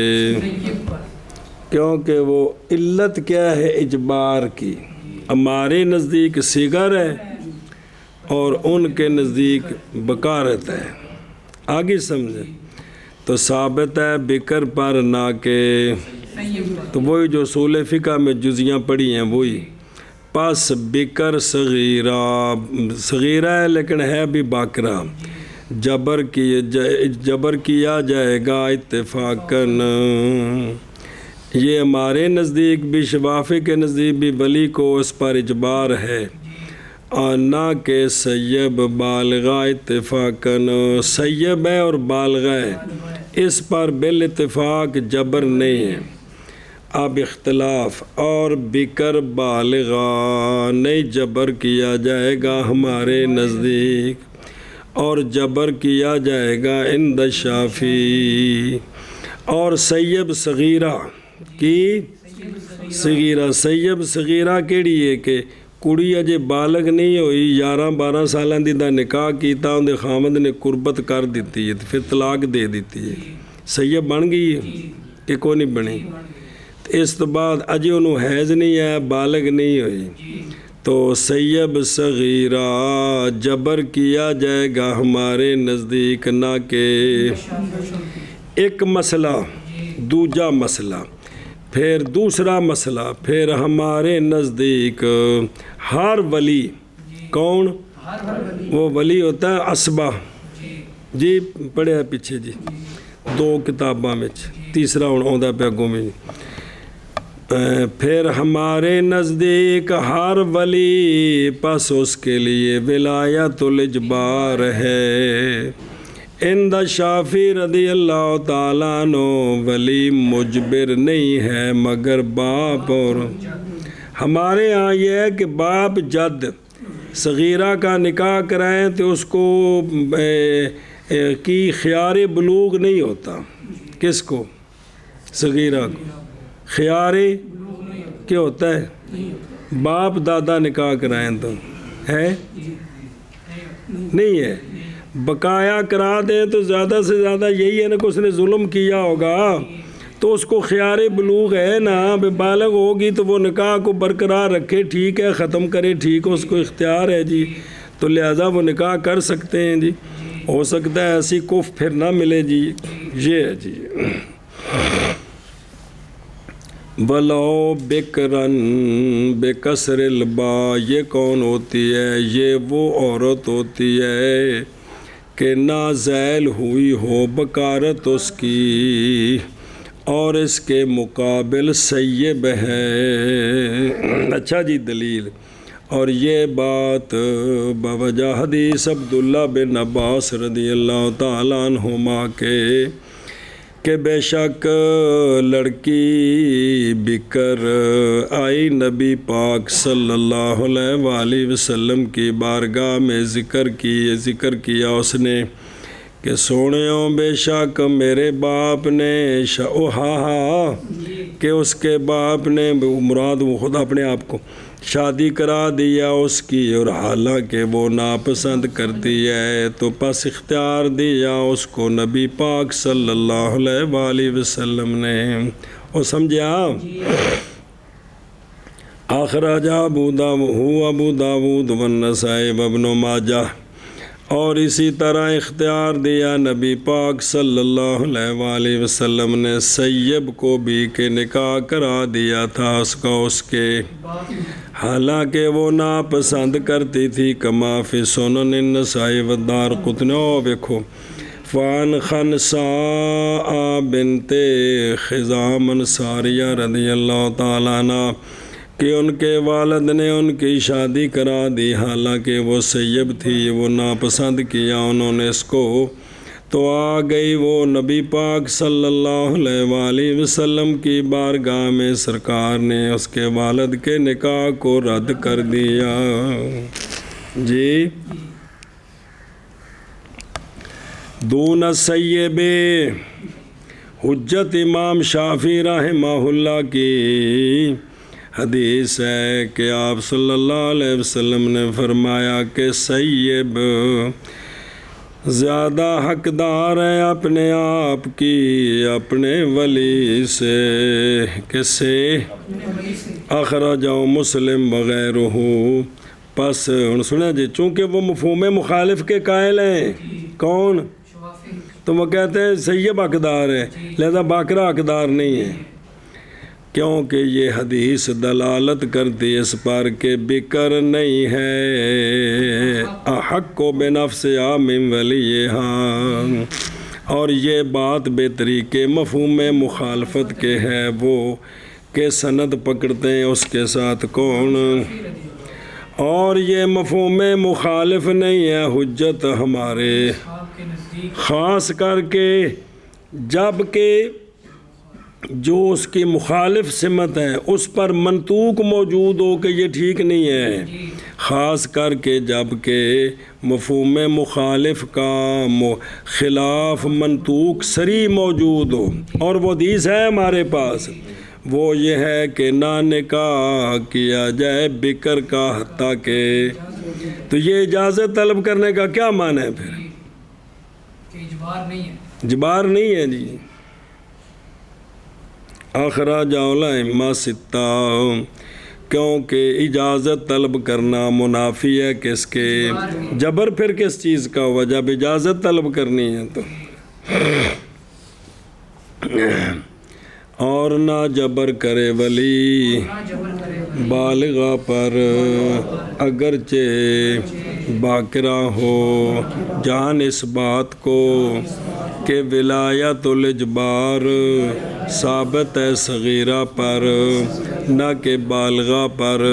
کیونکہ وہ علت کیا ہے اجبار کی، ہمارے نزدیک صغر ہے اور ان کے نزدیک بکارت ہے. آگے سمجھے تو ثابت ہے بکر پر، نہ کہ، تو وہی جو اصول فقہ میں جزیاں پڑھی ہیں وہی. پس بکر صغیرہ ہے لیکن ہے بھی باکرہ، جبر کیا جائے گا اتفاقاً. یہ ہمارے نزدیک بھی شوافی کے نزدیک بھی ولی کو اس پر اجبار ہے، اور نہ کہ سیب بالغہ اتفاقاً. سیب ہے اور بالغہ ہے، اس پر بالاتفاق جبر نہیں ہے. اب اختلاف، اور بکر بالغہ نہیں جبر کیا جائے گا ہمارے نزدیک، اور جبر کیا جائے گا عند الشافعی. اور سیب صغیرہ کی سیب صغیرہ کیڑی ہے کہ کڑی اجے بالغ نہیں ہوئی، 11-12 سالاں دی دا نکاح کیتا اندے خامد نے قربت کر دیتی ہے پھر طلاق دے دیتی ہے، سیب بن گئی ہے کہ کوئی نہیں بنی. اس تو بعد اجے انہوں حیض نہیں ہے، بالغ نہیں ہوئی، تو سیب صغیرہ جبر کیا جائے گا ہمارے نزدیک، نہ کہ. ایک مسئلہ، دوجا مسئلہ، پھر دوسرا مسئلہ، پھر ہمارے نزدیک ہر ولی کون، وہ ولی ہوتا ہے اسبہ. جی پڑھیا پیچھے جی 2 کتاباں میں، تیسرا ہوتا پہ اگوں میں. پھر ہمارے نزدیک ہر ولی پس اس کے لیے ولایت الاجبار ہے. عند شافعی رضی اللہ تعالیٰ عنہ ولی مجبر نہیں ہے مگر باپ. اور ہمارے ہاں یہ ہے کہ باپ جد صغیرہ کا نکاح کرائیں تو اس کو کی خیار بلوغ نہیں ہوتا. کس کو؟ صغیرہ کو خیار کیا ہوتا ہے؟ باپ دادا نکاح کرائیں تو ہے نہیں ہے، بقایا کرا دیں تو زیادہ سے زیادہ یہی ہے نا کہ اس نے ظلم کیا ہوگا تو اس کو خیار بلوغ ہے نا، بالغ ہوگی تو وہ نکاح کو برقرار رکھے، ٹھیک ہے، ختم کرے، ٹھیک ہے، اس کو اختیار ہے جی، تو لہذا وہ نکاح کر سکتے ہیں جی. ہو سکتا ہے ایسی کف پھر نہ ملے جی. یہ ہے جی. ولو بکرن بکسر البا، یہ کون ہوتی ہے؟ یہ وہ عورت ہوتی ہے کہ نازیل ہوئی ہو بکارت اس کی اور اس کے مقابل سیب ہے۔ اچھا جی دلیل، اور یہ بات بوجہ حدیث عبداللہ بن عباس رضی اللہ تعالیٰ عنہما کہ بے شک لڑکی بکر آئی نبی پاک صلی اللہ علیہ وآلہ وسلم کی بارگاہ میں ذکر کیا اس نے کہ سونےوں بے شک میرے باپ نے کہ اس کے باپ نے، مراد وہ خود اپنے آپ کو، شادی کرا دیا اس کی، اور حالانکہ وہ ناپسند کرتی ہے، تو پس اختیار دیا اس کو نبی پاک صلی اللہ علیہ وآلہ وسلم نے۔ اور سمجھا؟ اخرج ابو داود والنسائی وابن ماجہ، اور اسی طرح اختیار دیا نبی پاک صلی اللہ علیہ وآلہ وسلم نے سیب کو بھی کہ نکاح کرا دیا تھا اس کے، حالانکہ وہ ناپسند کرتی تھی، کما فی سنن النسائی والدارقطنی۔ دیکھو فان خنساء بنت خزام انصاریہ رضی اللہ تعالیٰ عنہ کہ ان کے والد نے ان کی شادی کرا دی، حالانکہ وہ سیب تھی، وہ ناپسند کیا انہوں نے اس کو، تو آ گئی وہ نبی پاک صلی اللہ علیہ وآلہ وسلم کی بارگاہ میں، سرکار نے اس کے والد کے نکاح کو رد کر دیا۔ جی دون السیب، حجت امام شافعی رحمہ اللہ کی حدیث ہے کہ آپ صلی اللہ علیہ وسلم نے فرمایا کہ سیب زیادہ حقدار ہے اپنے آپ کی اپنے ولی سے، کس سے؟ اخرجہ مسلم وغیرہ۔ پس سنا جی، چونکہ وہ مفہوم مخالف کے قائل ہیں، کون؟ تو وہ کہتے ہیں سیب حقدار ہے، لہذا باقرہ حقدار نہیں ہے، کیونکہ یہ حدیث دلالت کرتی اس پر کہ بکر نہیں ہے احق و بنفسہا من ولیہا، اور یہ بات بے طریقے مفہوم مخالفت کے ہے وہ کہ سند پکڑتے ہیں اس کے ساتھ کون، اور یہ مفہوم مخالف نہیں ہے حجت ہمارے، خاص کر کے جب کہ جو اس کی مخالف سمت ہے اس پر منطوق موجود ہو کہ یہ ٹھیک نہیں ہے، خاص کر کے جب کہ مفہوم مخالف کا خلاف منطوق صریح موجود ہو، اور وہ حدیث ہے ہمارے پاس، وہ یہ ہے کہ نہ نکاح کیا جائے بکر کا حتیٰ کہ، تو یہ اجازت طلب کرنے کا کیا معنی ہے پھر؟ اجبار نہیں ہے جی۔ اخراج الائمہ ستہ، کیونکہ اجازت طلب کرنا منافی ہے کس کے؟ جبر۔ پھر کس چیز کا ہوا جب اجازت طلب کرنی ہے تو؟ اور نہ جبر کرے ولی بالغہ پر اگرچہ باقرہ ہو، جان اس بات کو کہ ولایت الاجبار ثابت ہے صغیرہ پر نہ کہ بالغہ پر،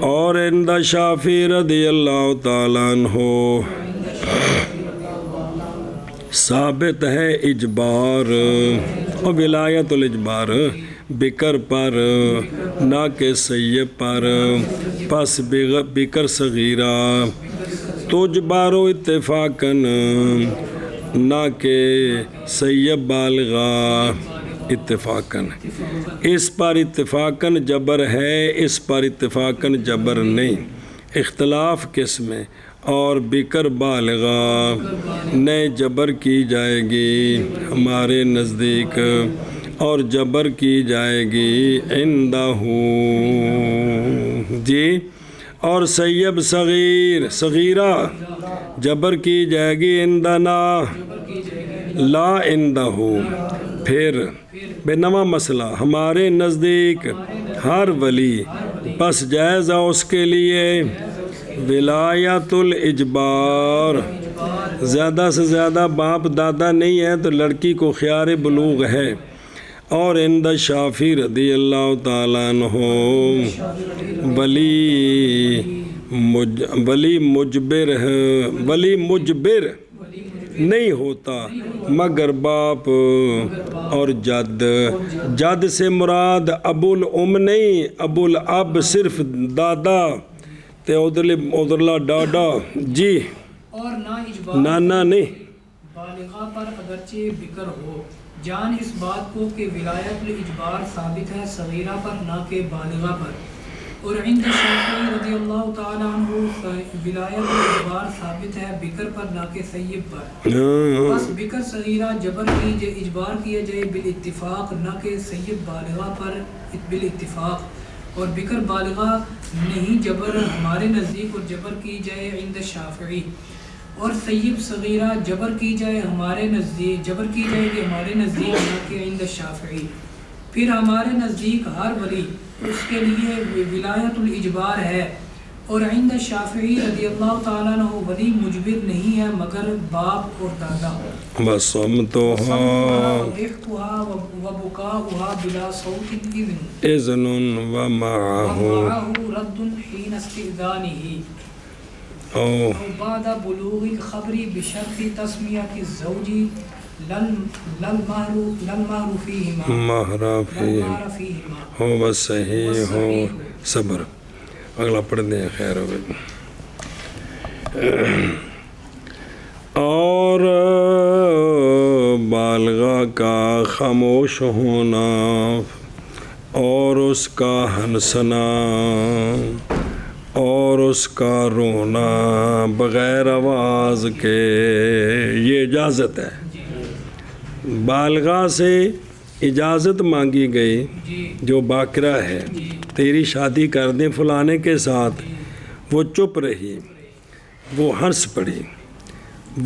اور عند شافعی رضی اللہ تعالیٰ عنہ ثابت ہے اجبار اور ولایت الاجبار بکر پر نہ کہ سیب پر، پس بکر صغیرہ تجبارو اتفاقاً نہ کہ سیب بالغہ اتفاقاً، اس پر اتفاقاً جبر ہے، اس پر اتفاقاً جبر نہیں، اختلاف کس میں؟ اور بکر بالغہ نئے جبر کی جائے گی ہمارے نزدیک، اور جبر کی جائے گی عندہ جی، اور سیب صغیرہ جبر کی جائے گی عندنا لا عندہ، پھر بے نواں مسئلہ ہمارے نزدیک ہر ولی بس جائز ہے اس کے لیے ولایت الاجبار، زیادہ سے زیادہ باپ دادا نہیں ہے تو لڑکی کو خیار بلوغ ہے، اور عند شافعی رضی اللہ تعالیٰ عنہ ولی مجبر نہیں ہوتا مگر باپ اور جد سے مراد ابو الام نہیں، ابو الاب صرف دادا تے ادرلا ڈاڈا جی، اور نہ اجبار نانا نہیں، بالغہ پر اگرچہ بکر ہو، جان اس بات کو کہ ولایت الاجبار ثابت ہے صغیرہ پر نہ کہ بالغہ پر، اور عند شافعی رضی اللہ تعالیٰ عنہ ولایت الاجبار ثابت ہے بکر پر نہ کہ سیب پر، بس بکر صغیرہ جبر کی اجبار کیا جائے بالاتفاق نہ کہ سیب بالغہ پر بالاتفاق، اور بکر بالغہ نہیں جبر ہمارے نزدیک، اور جبر کی جائے عند شافعی، اور سیب صغیرہ جبر کی جائے ہمارے نزدیک، جبر کی جائے گی ہمارے نزدیک نہ کہ عند شافعی۔ پھر ہمارے نزدیک ہر ولی اس کے لیے ولایت الاجبار ہے، اور عند شافعی رضی اللہ تعالیٰ عنہ ولی مجبر نہیں ہے مگر باپ اور دادا۔ اذن ومعه رد حين استئذانه او بعد بلوغ الخبر بشرط تسمیۃ الزوج للمہر فیہما ہو بس صحیح ہو صبر۔ اگلا پڑھ دیں خیر ہو گئی۔ اور بالغہ کا خاموش ہونا اور اس کا ہنسنا اور اس کا رونا بغیر آواز کے یہ اجازت ہے۔ بالغہ سے اجازت مانگی گئی جو باکرہ ہے، تیری شادی کر دیں فلانے کے ساتھ، وہ چپ رہی، وہ ہنس پڑی،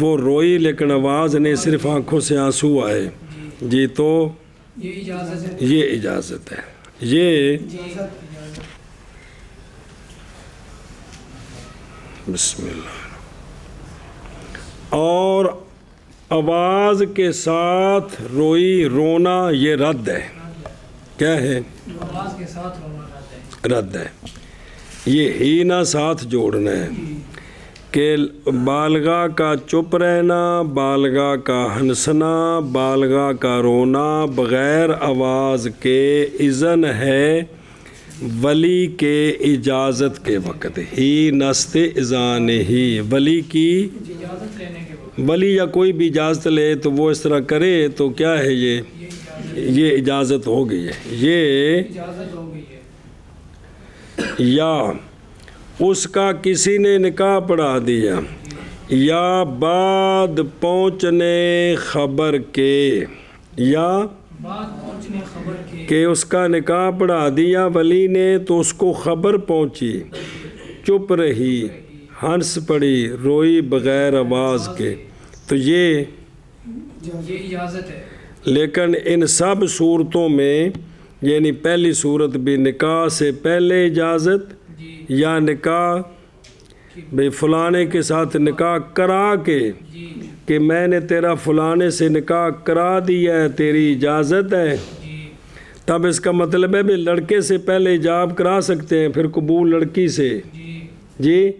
وہ روئی لیکن آواز نہیں، صرف آنکھوں سے آنسو آئے، جی تو یہ اجازت ہے۔ یہ بسم اللہ۔ اور آواز کے ساتھ روئی رونا یہ رد ہے۔ کیا ہے؟ آواز کے ساتھ رونا رد ہے۔ یہ ہی نہ ساتھ جوڑنا ہے کہ بالغہ کا چپ رہنا، بالغہ کا ہنسنا، بالغہ کا رونا بغیر آواز کے اذن ہے ولی کے اجازت کے وقت، ہی نست اذان ہی، ولی کی اجازت لینے کے وقت، ولی یا کوئی بھی اجازت لے تو وہ اس طرح کرے تو کیا ہے یہ اجازت ہو گئی ہے۔ یہ اجازت ہو گئی ہے۔ یا اس کا کسی نے نکاح پڑھا دیا، یا بعد پہنچنے خبر کے، یا بعد پہنچنے خبر کے کہ اس کا نکاح پڑھا دیا ولی نے تو اس کو خبر پہنچی، چپ رہی، ہنس پڑی، روئی بغیر آواز کے، تو یہ اجازت ہے۔ لیکن ان سب صورتوں میں یعنی پہلی صورت بھی نکاح سے پہلے اجازت، یا نکاح بھئی فلانے کے ساتھ نکاح کرا کے کہ میں نے تیرا فلانے سے نکاح کرا دیا ہے، تیری اجازت ہے، تب اس کا مطلب ہے بھی لڑکے سے پہلے ایجاب کرا سکتے ہیں، پھر قبول لڑکی سے، جی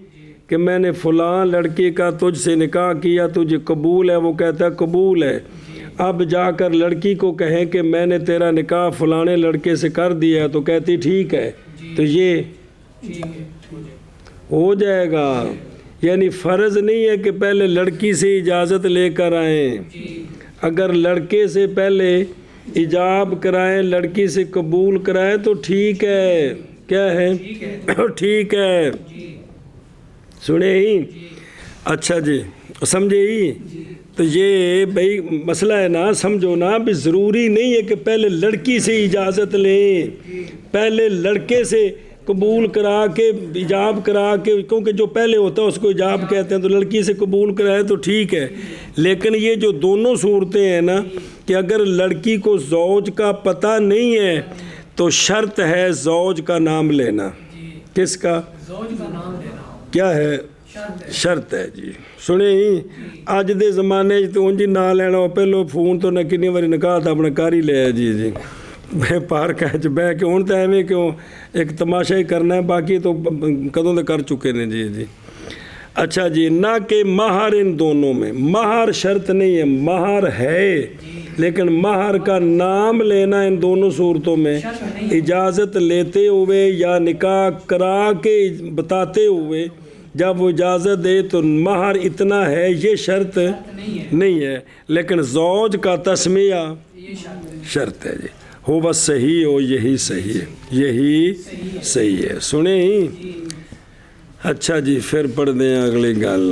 کہ میں نے فلاں لڑکی کا تجھ سے نکاح کیا، تجھے قبول ہے، وہ کہتا ہے قبول ہے، اب جا کر لڑکی کو کہیں کہ میں نے تیرا نکاح فلانے لڑکے سے کر دیا ہے تو کہتی ٹھیک ہے، تو یہ ہو جائے گا۔ یعنی فرض نہیں ہے کہ پہلے لڑکی سے اجازت لے کر آئیں، اگر لڑکے سے پہلے ایجاب کرائیں، لڑکی سے قبول کرائیں تو ٹھیک ہے۔ کیا ہے؟ ٹھیک ہے، سنے ہی؟ اچھا جی، سمجھے ہی؟ تو یہ بھئی مسئلہ ہے نا، سمجھو نا، بھی ضروری نہیں ہے کہ پہلے لڑکی سے اجازت لیں، پہلے لڑکے سے قبول کرا کے ایجاب کرا کے، کیونکہ جو پہلے ہوتا ہے اس کو ایجاب کہتے ہیں، تو لڑکی سے قبول کرائے تو ٹھیک ہے، لیکن یہ جو دونوں صورتیں ہیں نا کہ اگر لڑکی کو زوج کا پتہ نہیں ہے تو شرط ہے زوج کا نام لینا۔ کس کا؟ زوج کا نام لینا کیا ہے؟ شرط ہے جی۔ سنے ہی اج دے زمانے تو انجی نا لینا، پہلو فون تو نہ کنی باری نکاح تھا اپنا کر ہی لیا جی جی میں پارک بہ کے ہوں تو ایویں کیوں ایک تماشا ہی کرنا ہے، باقی تو کدوں تو کر چکے نے جی جی۔ اچھا جی، نہ کہ مہر ان دونوں میں، مہر شرط نہیں ہے، مہر ہے لیکن مہر کا نام لینا ان دونوں صورتوں میں اجازت لیتے ہوئے یا نکاح کرا کے بتاتے ہوئے، جب وہ اجازت دے تو مہر اتنا ہے، یہ شرط نہیں ہے، لیکن زوج کا تسمیہ شرط ہے جی۔ ہو بس صحیح ہو، یہی صحیح ہے، یہی صحیح ہے۔ سنیں ہی اچھا جی، پھر پڑھ دیں اگلی گل۔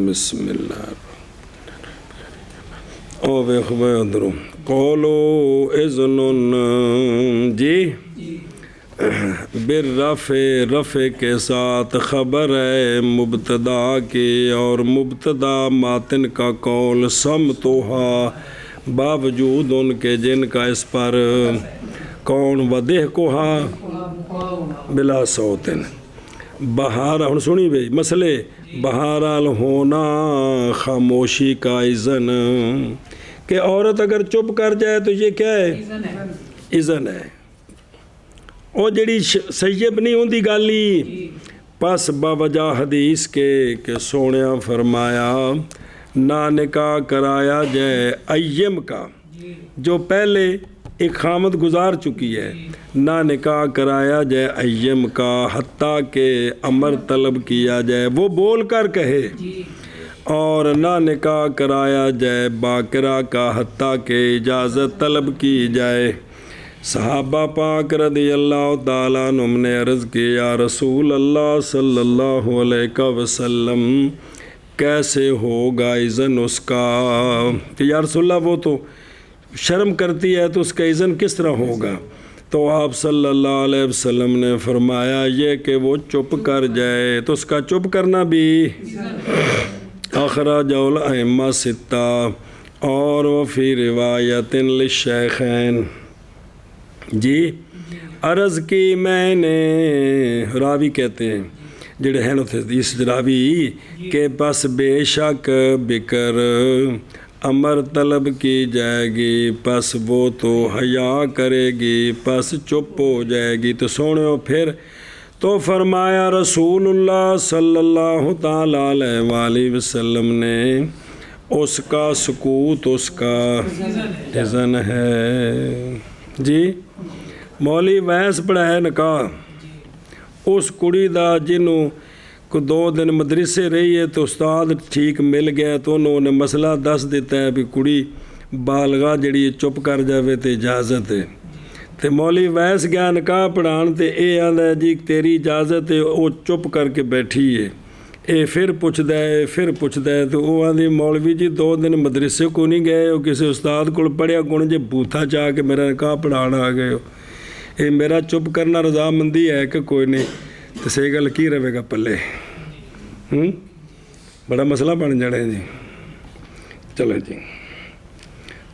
بسم اللہ او بے خبر ادھروں قولو اذن جی رفع کے ساتھ خبر ہے مبتدا کی، اور مبتدا ماتن کا قول سمتوہا باوجود ان کے جن کا اس پر کون ودہ کوہا بلا صوتن بہارا۔ ہن سنی بھئی مسئلے بہرحال ہونا خاموشی کا اذن، کہ عورت اگر چپ کر جائے تو یہ کیا ہے؟ اذن ہے، اور جڑی سیب نہیں ہوندی گالی۔ پس باوجہ حدیث کے کہ سونیا فرمایا نہ نکاح کرایا جائے ایم کا، جو پہلے ایک خامد گزار چکی ہے، نہ نکاح کرایا جائے ایم کا حتیٰ کہ امر طلب کیا جائے، وہ بول کر کہے، اور نہ نکاح کرایا جائے باقرہ کا حتیٰ کہ اجازت طلب کی جائے۔ صحابہ پاک رضی اللہ تعالیٰ عنہم نے عرض کی یا رسول اللہ صلی اللہ علیہ وسلم کیسے ہوگا اذن اس کا؟ کہ یا رسول اللہ وہ تو شرم کرتی ہے تو اس کا اذن کس طرح ہوگا؟ تو آپ صلی اللہ علیہ وسلم نے فرمایا یہ کہ وہ چپ کر جائے، تو اس کا چپ کرنا بھی اخرجہ الائمہ ستہ، اور وفی روایت للشیخین۔ جی عرض کی میں نے، راوی کہتے ہیں جڑے ہیں اس راوی کہ بس بے شک بکر امر طلب کی جائے گی، پس وہ تو حیا کرے گی، پس چپ ہو جائے گی۔ تو سنو پھر تو فرمایا رسول اللہ صلی اللہ تعالیٰ علیہ وآلہ وسلم نے اس کا سکوت اس کا اذن ہے۔ جی مولوی ویس پڑھائے نکاح اس کڑی دا جنوں کو 2 دن مدرسے رہی ہے تو استاد ٹھیک مل گیا تو انہوں نے مسئلہ دس دیتا ہے بھی کڑی بالغا جڑی چپ کر جاوے تے اجازت ہے، تے مولوی ویس گیا نکاح پڑھان تے اے آندا ہے جی تیری اجازت ہے، وہ چپ کر کے بیٹھی ہے، اے پھر پوچھدا ہے تو وہ آندی مولوی جی 2 دن مدرسے کو نہیں گئے ہو، کسی استاد کو پڑھیا کون جی بوتھا چاہ کے میرا نکاح پڑھان آ گئے ہو، اے میرا چپ کرنا رضامندی ہے کہ کوئی نہیں؟ تو صحیح گل کی رہے گا پلے، بڑا مسئلہ بن جانا ہے جی۔ چلو جی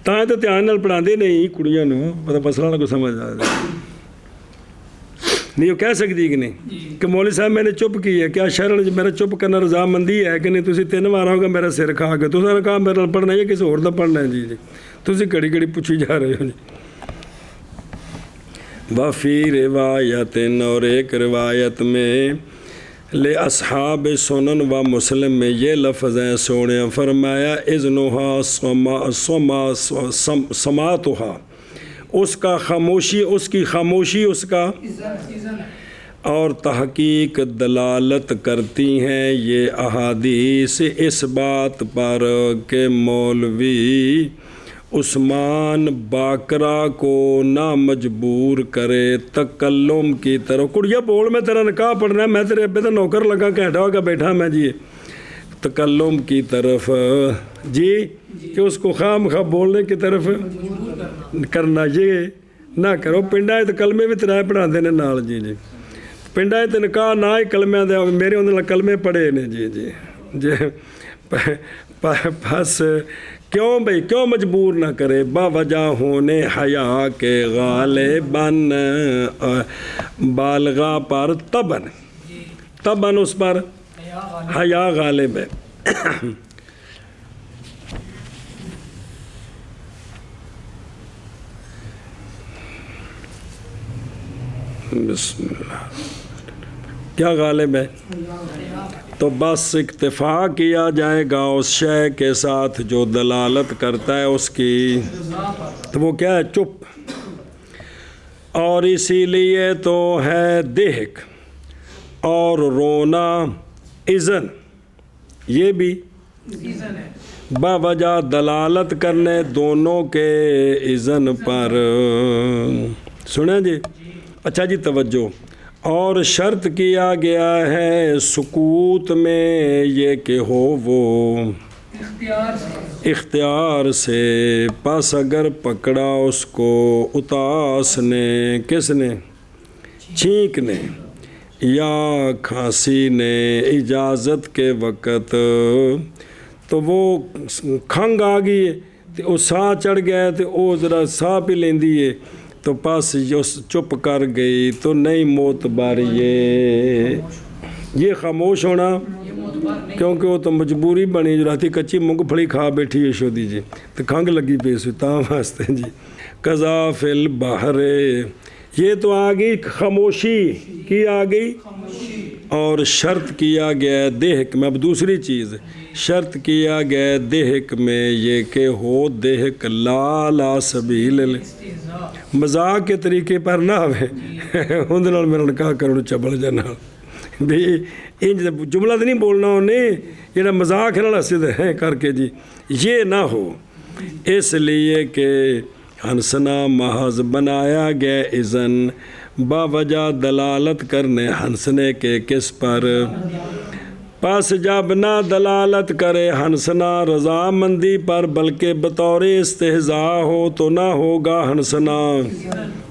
تاں تو دھیان نال پڑھاندے نہیں کڑیاں نوں، پتہ مسئلہ نہ کوئی سمجھ آ جائے نہیں، وہ کہہ سکتی کہ نہیں کہ مولوی صاحب میں نے چپ کی ہے، کیا شرع میرا چپ کرنا رضامندی ہے کہ نہیں؟ تسی 3 بار ہوگا میرا سر کھا کے تساں نے کہا میرے نال پڑھنا ہے کسی اور دا پڑھنا ہے جی تسی گھڑی گھڑی پوچھی جا رہے ہو جی۔ وفی روایت، اور ایک روایت میں لے اصحاب سنن و مسلم میں یہ لفظ ہے سونے فرمایا اذنہا سماتہا، اس کا خاموشی، اس کی خاموشی اس کا، اور تحقیق دلالت کرتی ہیں یہ احادیث اس بات پر کہ مولوی عثمان باقرہ کو نہ مجبور کرے تکلم کی طرف۔ کڑیا بول میں تیرا نکاح پڑھنا ہے، میں تیرے ابے تو نوکر لگا کہ ہٹا کا بیٹھا میں جی، تکلم کی طرف جی کہ اس کو خواہ مخواہ بولنے کی طرف کرنا، یہ ਨਾ ਕਰੋ। ਪਿੰਡਾਂ 'ਚ ਤਾਂ ਕਲਮੇ ਵੀ ਤਰਾਏ ਪੜ੍ਹਾਉਂਦੇ ਨੇ ਨਾਲ ਜੀ ਜੀ। ਪਿੰਡਾਂ 'ਚ ਤਾਂ ਨਿਕਾਹ ਨਾ ਹੀ ਕਲਮਿਆਂ ਦੇ, ਮੇਰੇ ਉਹਦੇ ਨਾਲ ਕਲਮੇ ਪੜ੍ਹੇ ਨੇ ਜੀ ਜੀ ਜੇ بس کیوں بھائی کیوں مجبور نہ کرے باوجہ ہونے حیا کے غالباً بالغا پر تباً اس پر حیا غالب ہے. بسم اللہ. کیا غالب ہے؟ تو بس اکتفا کیا جائے گا اس شے کے ساتھ جو دلالت کرتا ہے اس کی. تو وہ کیا ہے؟ چپ. اور اسی لیے تو ہے دہک اور رونا اذن، یہ بھی باوجہ دلالت کرنے دونوں کے اذن پر. سنیں جی؟ اچھا جی توجہ. اور شرط کیا گیا ہے سکوت میں یہ کہ ہو وہ اختیار سے. پس اگر پکڑا اس کو اتاس نے، کس نے؟ چھینک نے یا کھانسی نے اجازت کے وقت، تو وہ کھنگ آ گئی ہے تو وہ ساہ چڑھ گیا ہے تو وہ ذرا ساہ پہ لیندی ہے تو پاس جو چپ کر گئی تو نہیں معتبر. یہ خاموش ہونا، کیونکہ وہ تو مجبوری بنی. جو راتی کچی مونگ پھلی کھا بیٹھی ہے شودی جی تو کھنگ لگی پی سی تاں واسطے جی. قضا فی البحر، یہ تو آ گئی خاموشی کی آ گئی. اور شرط کیا گیا دہک میں. اب دوسری چیز شرط کیا گیا دہک میں یہ کہ ہو دہک لا سبیل مذاق کے طریقے پر نہ ہوئے. اندر نال میرا نکاح کرو چبل جانا بھی انج جملہ تو نہیں بولنا انہیں جہاں مذاق نال ہنسد ہے کر کے جی، یہ نہ ہو. اس لیے کہ ہنسنا محض بنایا گیا اذن باوجہ دلالت کرنے ہنسنے کے کس پر. پس جب نہ دلالت کرے ہنسنا رضامندی پر بلکہ بطور استہزاء ہو تو نہ ہوگا ہنسنا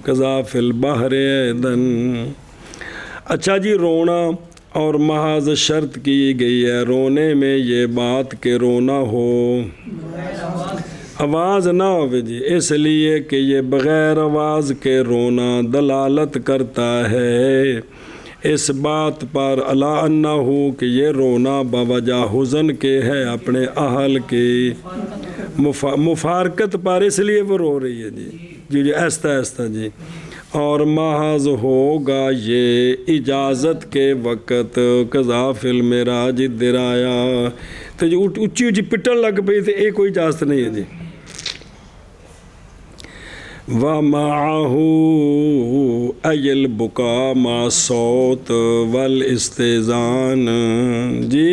قضا فی البحر ایدن. اچھا جی رونا اور محض شرط کی گئی ہے رونے میں یہ بات کہ رونا ہو آواز نہ ہوئے جی، اس لیے کہ یہ بغیر آواز کے رونا دلالت کرتا ہے اس بات پر الا انہو کہ یہ رونا باوجہ حزن کے ہے اپنے اہل کی مفارقت پر، اس لیے وہ رو رہی ہے جی جی جی آہستہ آہستہ جی. اور محض ہوگا یہ اجازت کے وقت قضا فی المراج درایا. تو جو اچھی اچھی پٹن لگ پئی تھے یہ کوئی اجازت نہیں ہے جی. وَمَعَهُ أَيِ الْبُكَاء مَعَ الصَّوْتِ وَالْإِسْتِئْذَانِ جی.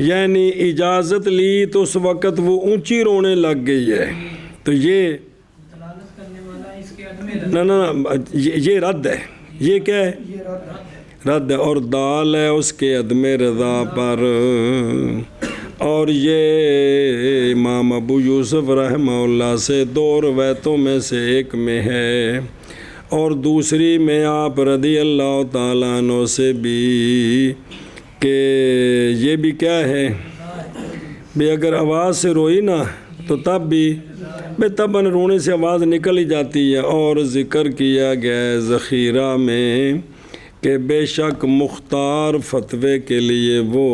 یعنی اجازت لی تو اس وقت وہ اونچی رونے لگ گئی ہے تو یہ نہ یہ رد ہے. یہ کیا ہے؟ رد ہے. اور دال ہے اس کے عدم رضا پر. اور یہ امام ابو یوسف رحمہ اللہ سے دو روایتوں میں سے ایک میں ہے اور دوسری میں آپ رضی اللہ تعالیٰ عنہ سے بھی کہ یہ بھی کیا ہے بھی اگر آواز سے روئی نا تو تب بھی تب رونے سے آواز نکل ہی جاتی ہے. اور ذکر کیا گیا ہے ذخیرہ میں کہ بے شک مختار فتوے کے لیے وہ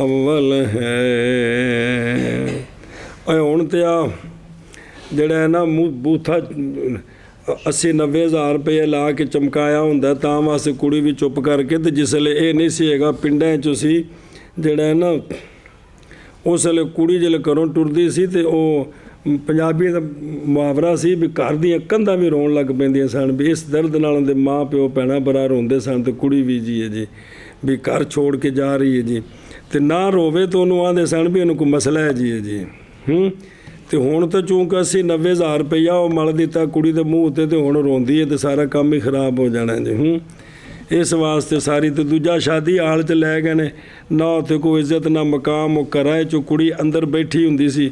اول ہے. ہن تے آ جڑا ہے نا بوتھا 80-90 ہزار روپے لا کے چمکایا ہوندا تاں واسطے کڑی بھی چپ کر کے تے جس لے اے نہیں سی ہیگا پنڈاں چ سی جڑا ہے نا اس لے کڑی جلے گھروں ٹردی سی تے او پنجابی دا محاورہ سی بھی گھر دیاں کنਧਾਂ بھی رون لگ پیندیاں سن بھی اس درد نال دے ماں پیو بھੈਣਾਂ بڑا روندے سن تے کڑی بھی جی ہے جی بھی گھر چھوڑ کے جا رہی ہے جی تے نہ روے تو انہوں آندے سن بھی انہوں کوئی مسئلہ ہے جی ہے جی. تے ہن تو چونکہ 80-90 ہزار روپیہ وہ مل دیتا کڑی دے منہ تے ہن روندی ہے تے سارا کام ہی خراب ہو جانا ہے جی. اس واسطے ساری تے دوجا شادی حال چ لے گئے نے نہ تے کوئی عزت نہ مقام. وہ گھراں چ کڑی اندر بیٹھی ہوندی سی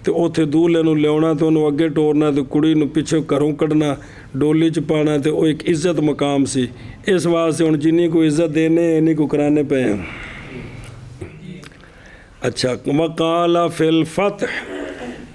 ਤੇ ਉੱਥੇ ਦੂਲਹੇ ਨੂੰ ਲਿਆਉਣਾ ਤੇ ਉਹਨੂੰ ਅੱਗੇ ਟੋਰਨਾ ਤੇ ਕੁੜੀ ਨੂੰ ਪਿੱਛੇ ਘਰੋਂ ਕੱਢਣਾ, ਡੋਲੀ 'ਚ ਪਾਣਾ, ਤੇ ਉਹ ਇੱਕ ਇੱਜ਼ਤ ਮਕਾਮ ਸੀ। ਇਸ ਵਾਸਤੇ ਹੁਣ ਜਿੰਨੀ ਕੋਈ ਇੱਜ਼ਤ ਦੇਣੇ ਇੰਨੀ ਕੋ ਕਰਾਣੇ ਪਏ ਆ। ਅੱਛਾ ਵਕਾਲਾ ਫਿਲ ਫਤਹ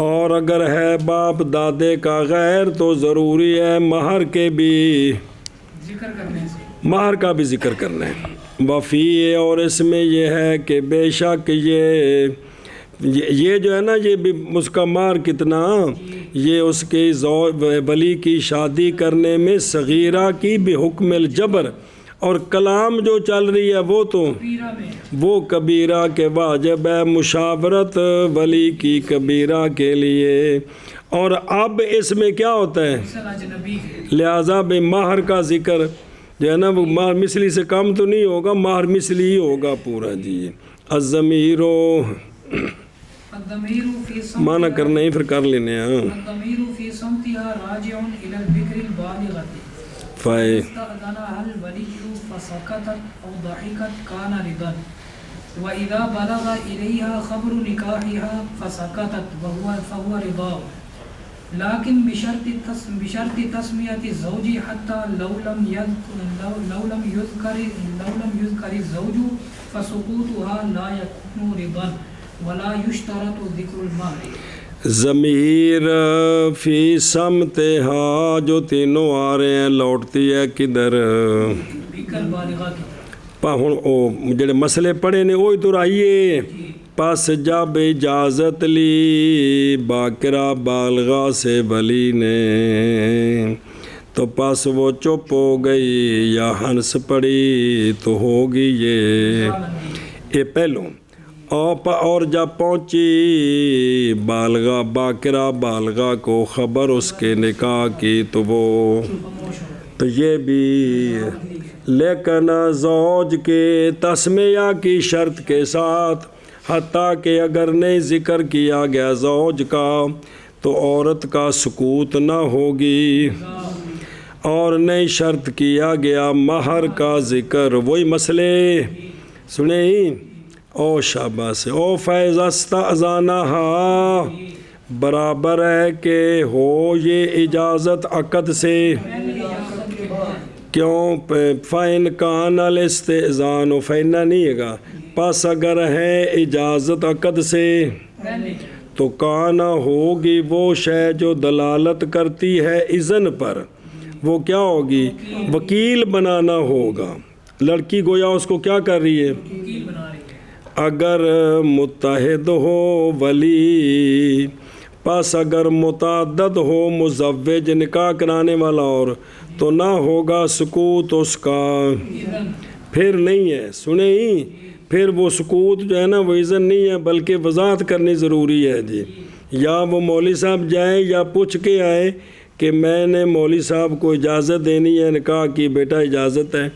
اور اگر ہے باپ دادے کا غیر تو ضروری ہے مہر کے بھی ذکر کرنے سے مہر کا بھی ذکر کرنا ہے وفی اور اس میں یہ ہے کہ بے شک یہ جو ہے نا یہ بھی اس کا مہر کتنا یہ اس کی ولی کی شادی کرنے میں صغیرہ کی بحکم الجبر اور کلام جو چل رہی ہے وہ تو پیرا میں وہ کبیرہ کے واجب ہے مشاورت ولی کی کبیرہ کے لیے اور اب اس میں کیا ہوتا ہے مثل اجنبی کے لہٰذا بے مہر کا ذکر جو ہے نا وہ مہر مثلی سے کم تو نہیں ہوگا مہر مثلی ہی ہوگا پورا جی الضمیر الضمیر فی معنی صمتها کرنا ہی پھر کر لینے ہاں الضمیر فی صمتها راجع الى البکر البالغة فائے استأذنها الولی فسکتت او ضحکت کان رضا وإذا بلغ إليها خبر نکاحها فسکتت فهو رضا لكن بشرط تسمية الزوج حتى لو لم يذكر الزوج فسقوطها لا يكون رضا ولا يشترط ذكر المهر ضمیر فی سمتہا جو تینوں آ رہے ہیں لوٹتی ہے کدھر بکر بالغہ کی ہن او جڑے مسئلے پڑھے نے وہی تو رہیے پس جب اجازت لی باقرہ بالغہ سے ولی نے تو پس وہ چپ ہو گئی یا ہنس پڑی تو ہوگی یہ پہلوں اور جب پہنچی بالغہ باقرہ بالغہ کو خبر اس کے نکاح کی تو وہ تو یہ بھی لیکن زوج کے تسمیہ کی شرط کے ساتھ حتیٰ کہ اگر نہیں ذکر کیا گیا زوج کا تو عورت کا سکوت نہ ہوگی اور نہیں شرط کیا گیا مہر کا ذکر وہی مسئلے سنیں او شاباش او فیض استأذانہا برابر ہے کہ ہو یہ اجازت عقد سے کیوں فَإِنْ كَانَ الْإِسْتِئْذَانُ فَإِنَّ نہیں ہے گا پس اگر ہے اجازت عقد سے تو کانا ہوگی وہ شے جو دلالت کرتی ہے اذن پر وہ کیا ہوگی وکیل بنانا ہوگا لڑکی گویا اس کو کیا کر رہی ہے وکیل بنا رہی ہے اگر متحد ہو ولی پس اگر متعدد ہو مزوج نکاح کرانے والا اور تو نہ ہوگا سکوت اس کا پھر نہیں ہے سنیں پھر وہ سکوت جو ہے نا وہ اذن نہیں ہے بلکہ وضاحت کرنی ضروری ہے جی یا وہ مولوی صاحب جائیں یا پوچھ کے آئے کہ میں نے مولوی صاحب کو اجازت دینی ہے نکاح کی بیٹا اجازت ہے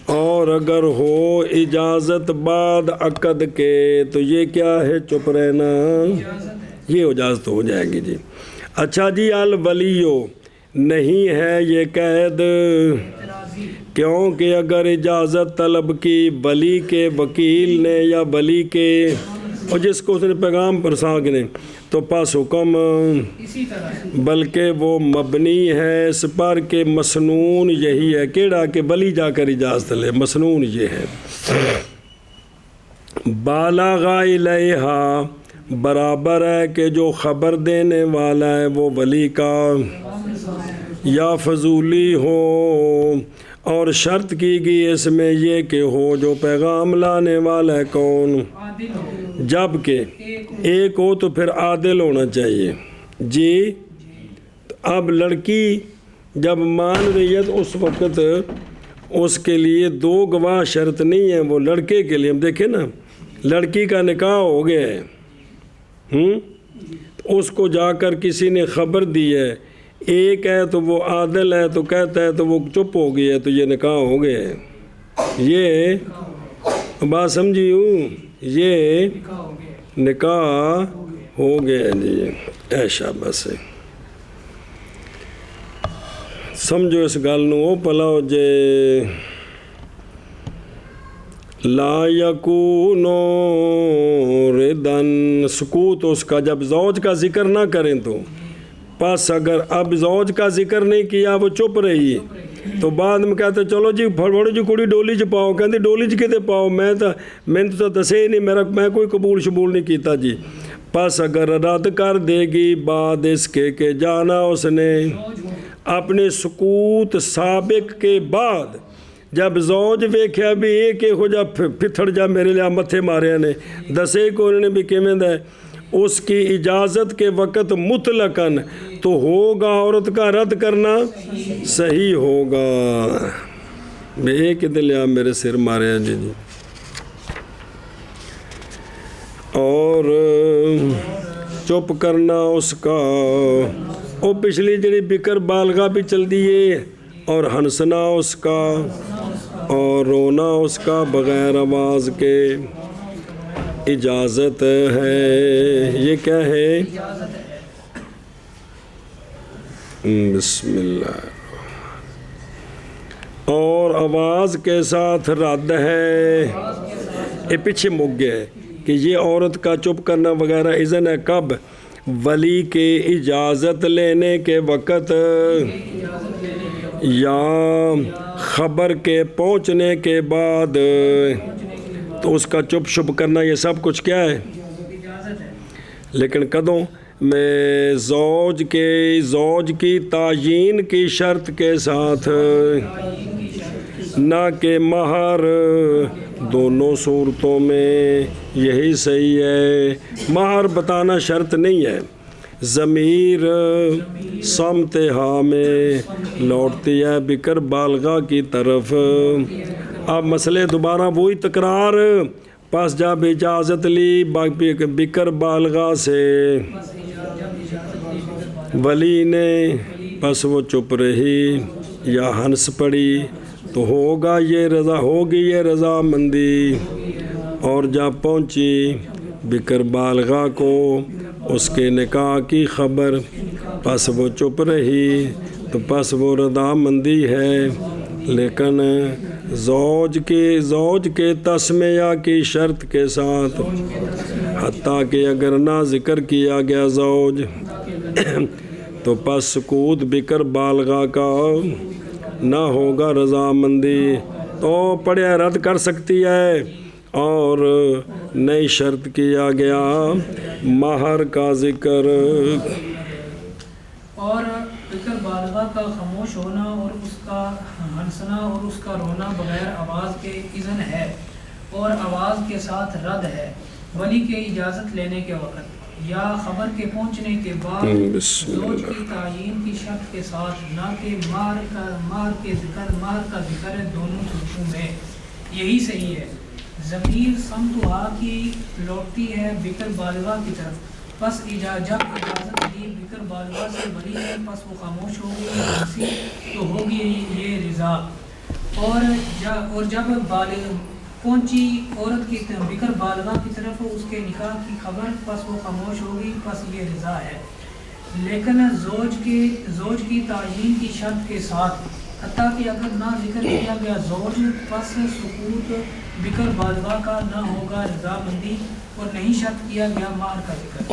اور اگر ہو اجازت بعد عقد کے تو یہ کیا ہے چپ رہنا یہ اجازت ہو جائے گی جی اچھا جی الولیو نہیں ہے یہ قید کیونکہ اگر اجازت طلب کی ولی کے وکیل نے یا ولی کے اور جس کو اس نے پیغام پرساں نے تو پاس حکم اسی طرح بلکہ وہ مبنی ہے اس پر کہ مسنون یہی ہے کیڑا کہ ولی جا کر اجازت لے مسنون یہ ہے بالغ الیہا برابر ہے کہ جو خبر دینے والا ہے وہ ولی کا یا فضولی ہو اور شرط کی گئی اس میں یہ کہ ہو جو پیغام لانے والا ہے کون عادل ہو جب کہ ایک ہو تو پھر عادل ہونا چاہیے جی اب لڑکی جب مان رہی ہے تو اس وقت اس کے لیے دو گواہ شرط نہیں ہے وہ لڑکے کے لیے ہم دیکھیں نا لڑکی کا نکاح ہو گیا ہے اس کو جا کر کسی نے خبر دی ہے ایک ہے تو وہ عادل ہے تو کہتا ہے تو وہ چپ ہو گئی ہے تو یہ نکاح ہو گیا ہے یہ بات سمجھی ہوں یہ نکاح ہو گیا جی ایشا بس سمجھو اس گل نو او پلاؤ جے لا یکونو ردن سکوت اس کا جب زوج کا ذکر نہ کریں تو پس اگر اب زوج کا ذکر نہیں کیا وہ چپ رہی تو بعد میں کہتے چلو جی پھڑوڑی جی کڑی ڈولی چ پاؤ کہتے ڈولی چ کتے پاؤ میں تو دسے ہی نہیں میں کوئی قبول شبول نہیں کیتا جی پس اگر رد کر دے گی بعد اس کے کہ جانا اس نے اپنے سکوت سابق کے بعد، جب زوج ویکھیا بھی ایک ہو جا پتھڑ جا میرے لئے متھے مارے نے دسے کو انہوں نے بھی کیمیں دے اس کی اجازت کے وقت مطلقاً تو ہوگا عورت کا رد کرنا صحیح ہوگا۔ بے ایک دل یا میرے سر مارے ہیں جی جی۔ اور چپ کرنا اس کا وہ پچھلی جڑی بکر بالغہ بھی چل دیئے، اور ہنسنا اس کا اور رونا اس کا بغیر آواز کے اجازت ہے۔ یہ کیا ہے؟ بسم اللہ۔ اور آواز کے ساتھ رد ہے، یہ پیچھے مک گیا ہے کہ یہ عورت کا چپ کرنا وغیرہ اذن ہے کب؟ ولی کے اجازت لینے کے وقت یا خبر کے پہنچنے کے بعد، تو اس کا چپ شپ کرنا یہ سب کچھ کیا ہے؟ لیکن کدوں میں زوج کی تعیین کی شرط کے ساتھ، نہ کہ مہر، دونوں صورتوں میں یہی صحیح ہے۔ مہر بتانا شرط نہیں ہے، ضمیر سمت ہاں میں لوٹتی ہے بکر بالغہ کی طرف۔ اب مسئلے دوبارہ وہی تکرار، پس جب اجازت لی بکر بالغہ سے ولی نے، پس وہ چپ رہی یا ہنس پڑی تو ہوگی یہ رضامندی۔ اور جب پہنچی بکر بالغہ کو اس کے نکاح کی خبر، پس وہ چپ رہی تو پس وہ رضامندی ہے۔ لیکن زوج کے تسمیہ کی شرط کے ساتھ، حتیٰ کہ اگر نہ ذکر کیا گیا زوج تو پس سکوت بکر بالغہ کا نہ ہوگا رضامندی، تو پڑھیا رد کر سکتی ہے۔ اور نئی شرط کیا گیا مہر کا ذکر۔ اور بکر بالغہ کا خاموش ہونا اور اس کا ہنسنا اور اس کا رونا بغیر آواز کے اذن ہے، اور آواز کے ساتھ رد ہے ولی کے اجازت لینے کے وقت یا خبر کے پہنچنے کے بعد، زوج کی تعیین کی شرط کے ساتھ، نہ کہ مہر کا ذکر ہے دونوں صورتوں میں یہی صحیح ہے۔ ضمیر سمتہا کی لوٹتی ہے بکر بالغہ کی طرف، پس جب اجازت لی بکر بالغہ سے ولی ہے، پس وہ خاموش ہو گئی ہنسی تو ہوگی یہ رضا۔ اور جب پہنچی عورت کی بکر بالغہ کی طرف اس کے نکاح کی خبر، پس وہ خاموش ہو گئی، پس یہ رضا ہے۔ لیکن زوج کی تعیین کی شرط کے ساتھ، حتیٰ کہ اگر نہ ذکر کیا گیا زوج، پس سکوت بکر بالغہ کا نہ ہوگا رضامندی، اور نہیں شرط کیا گیا مہر کا ذکر۔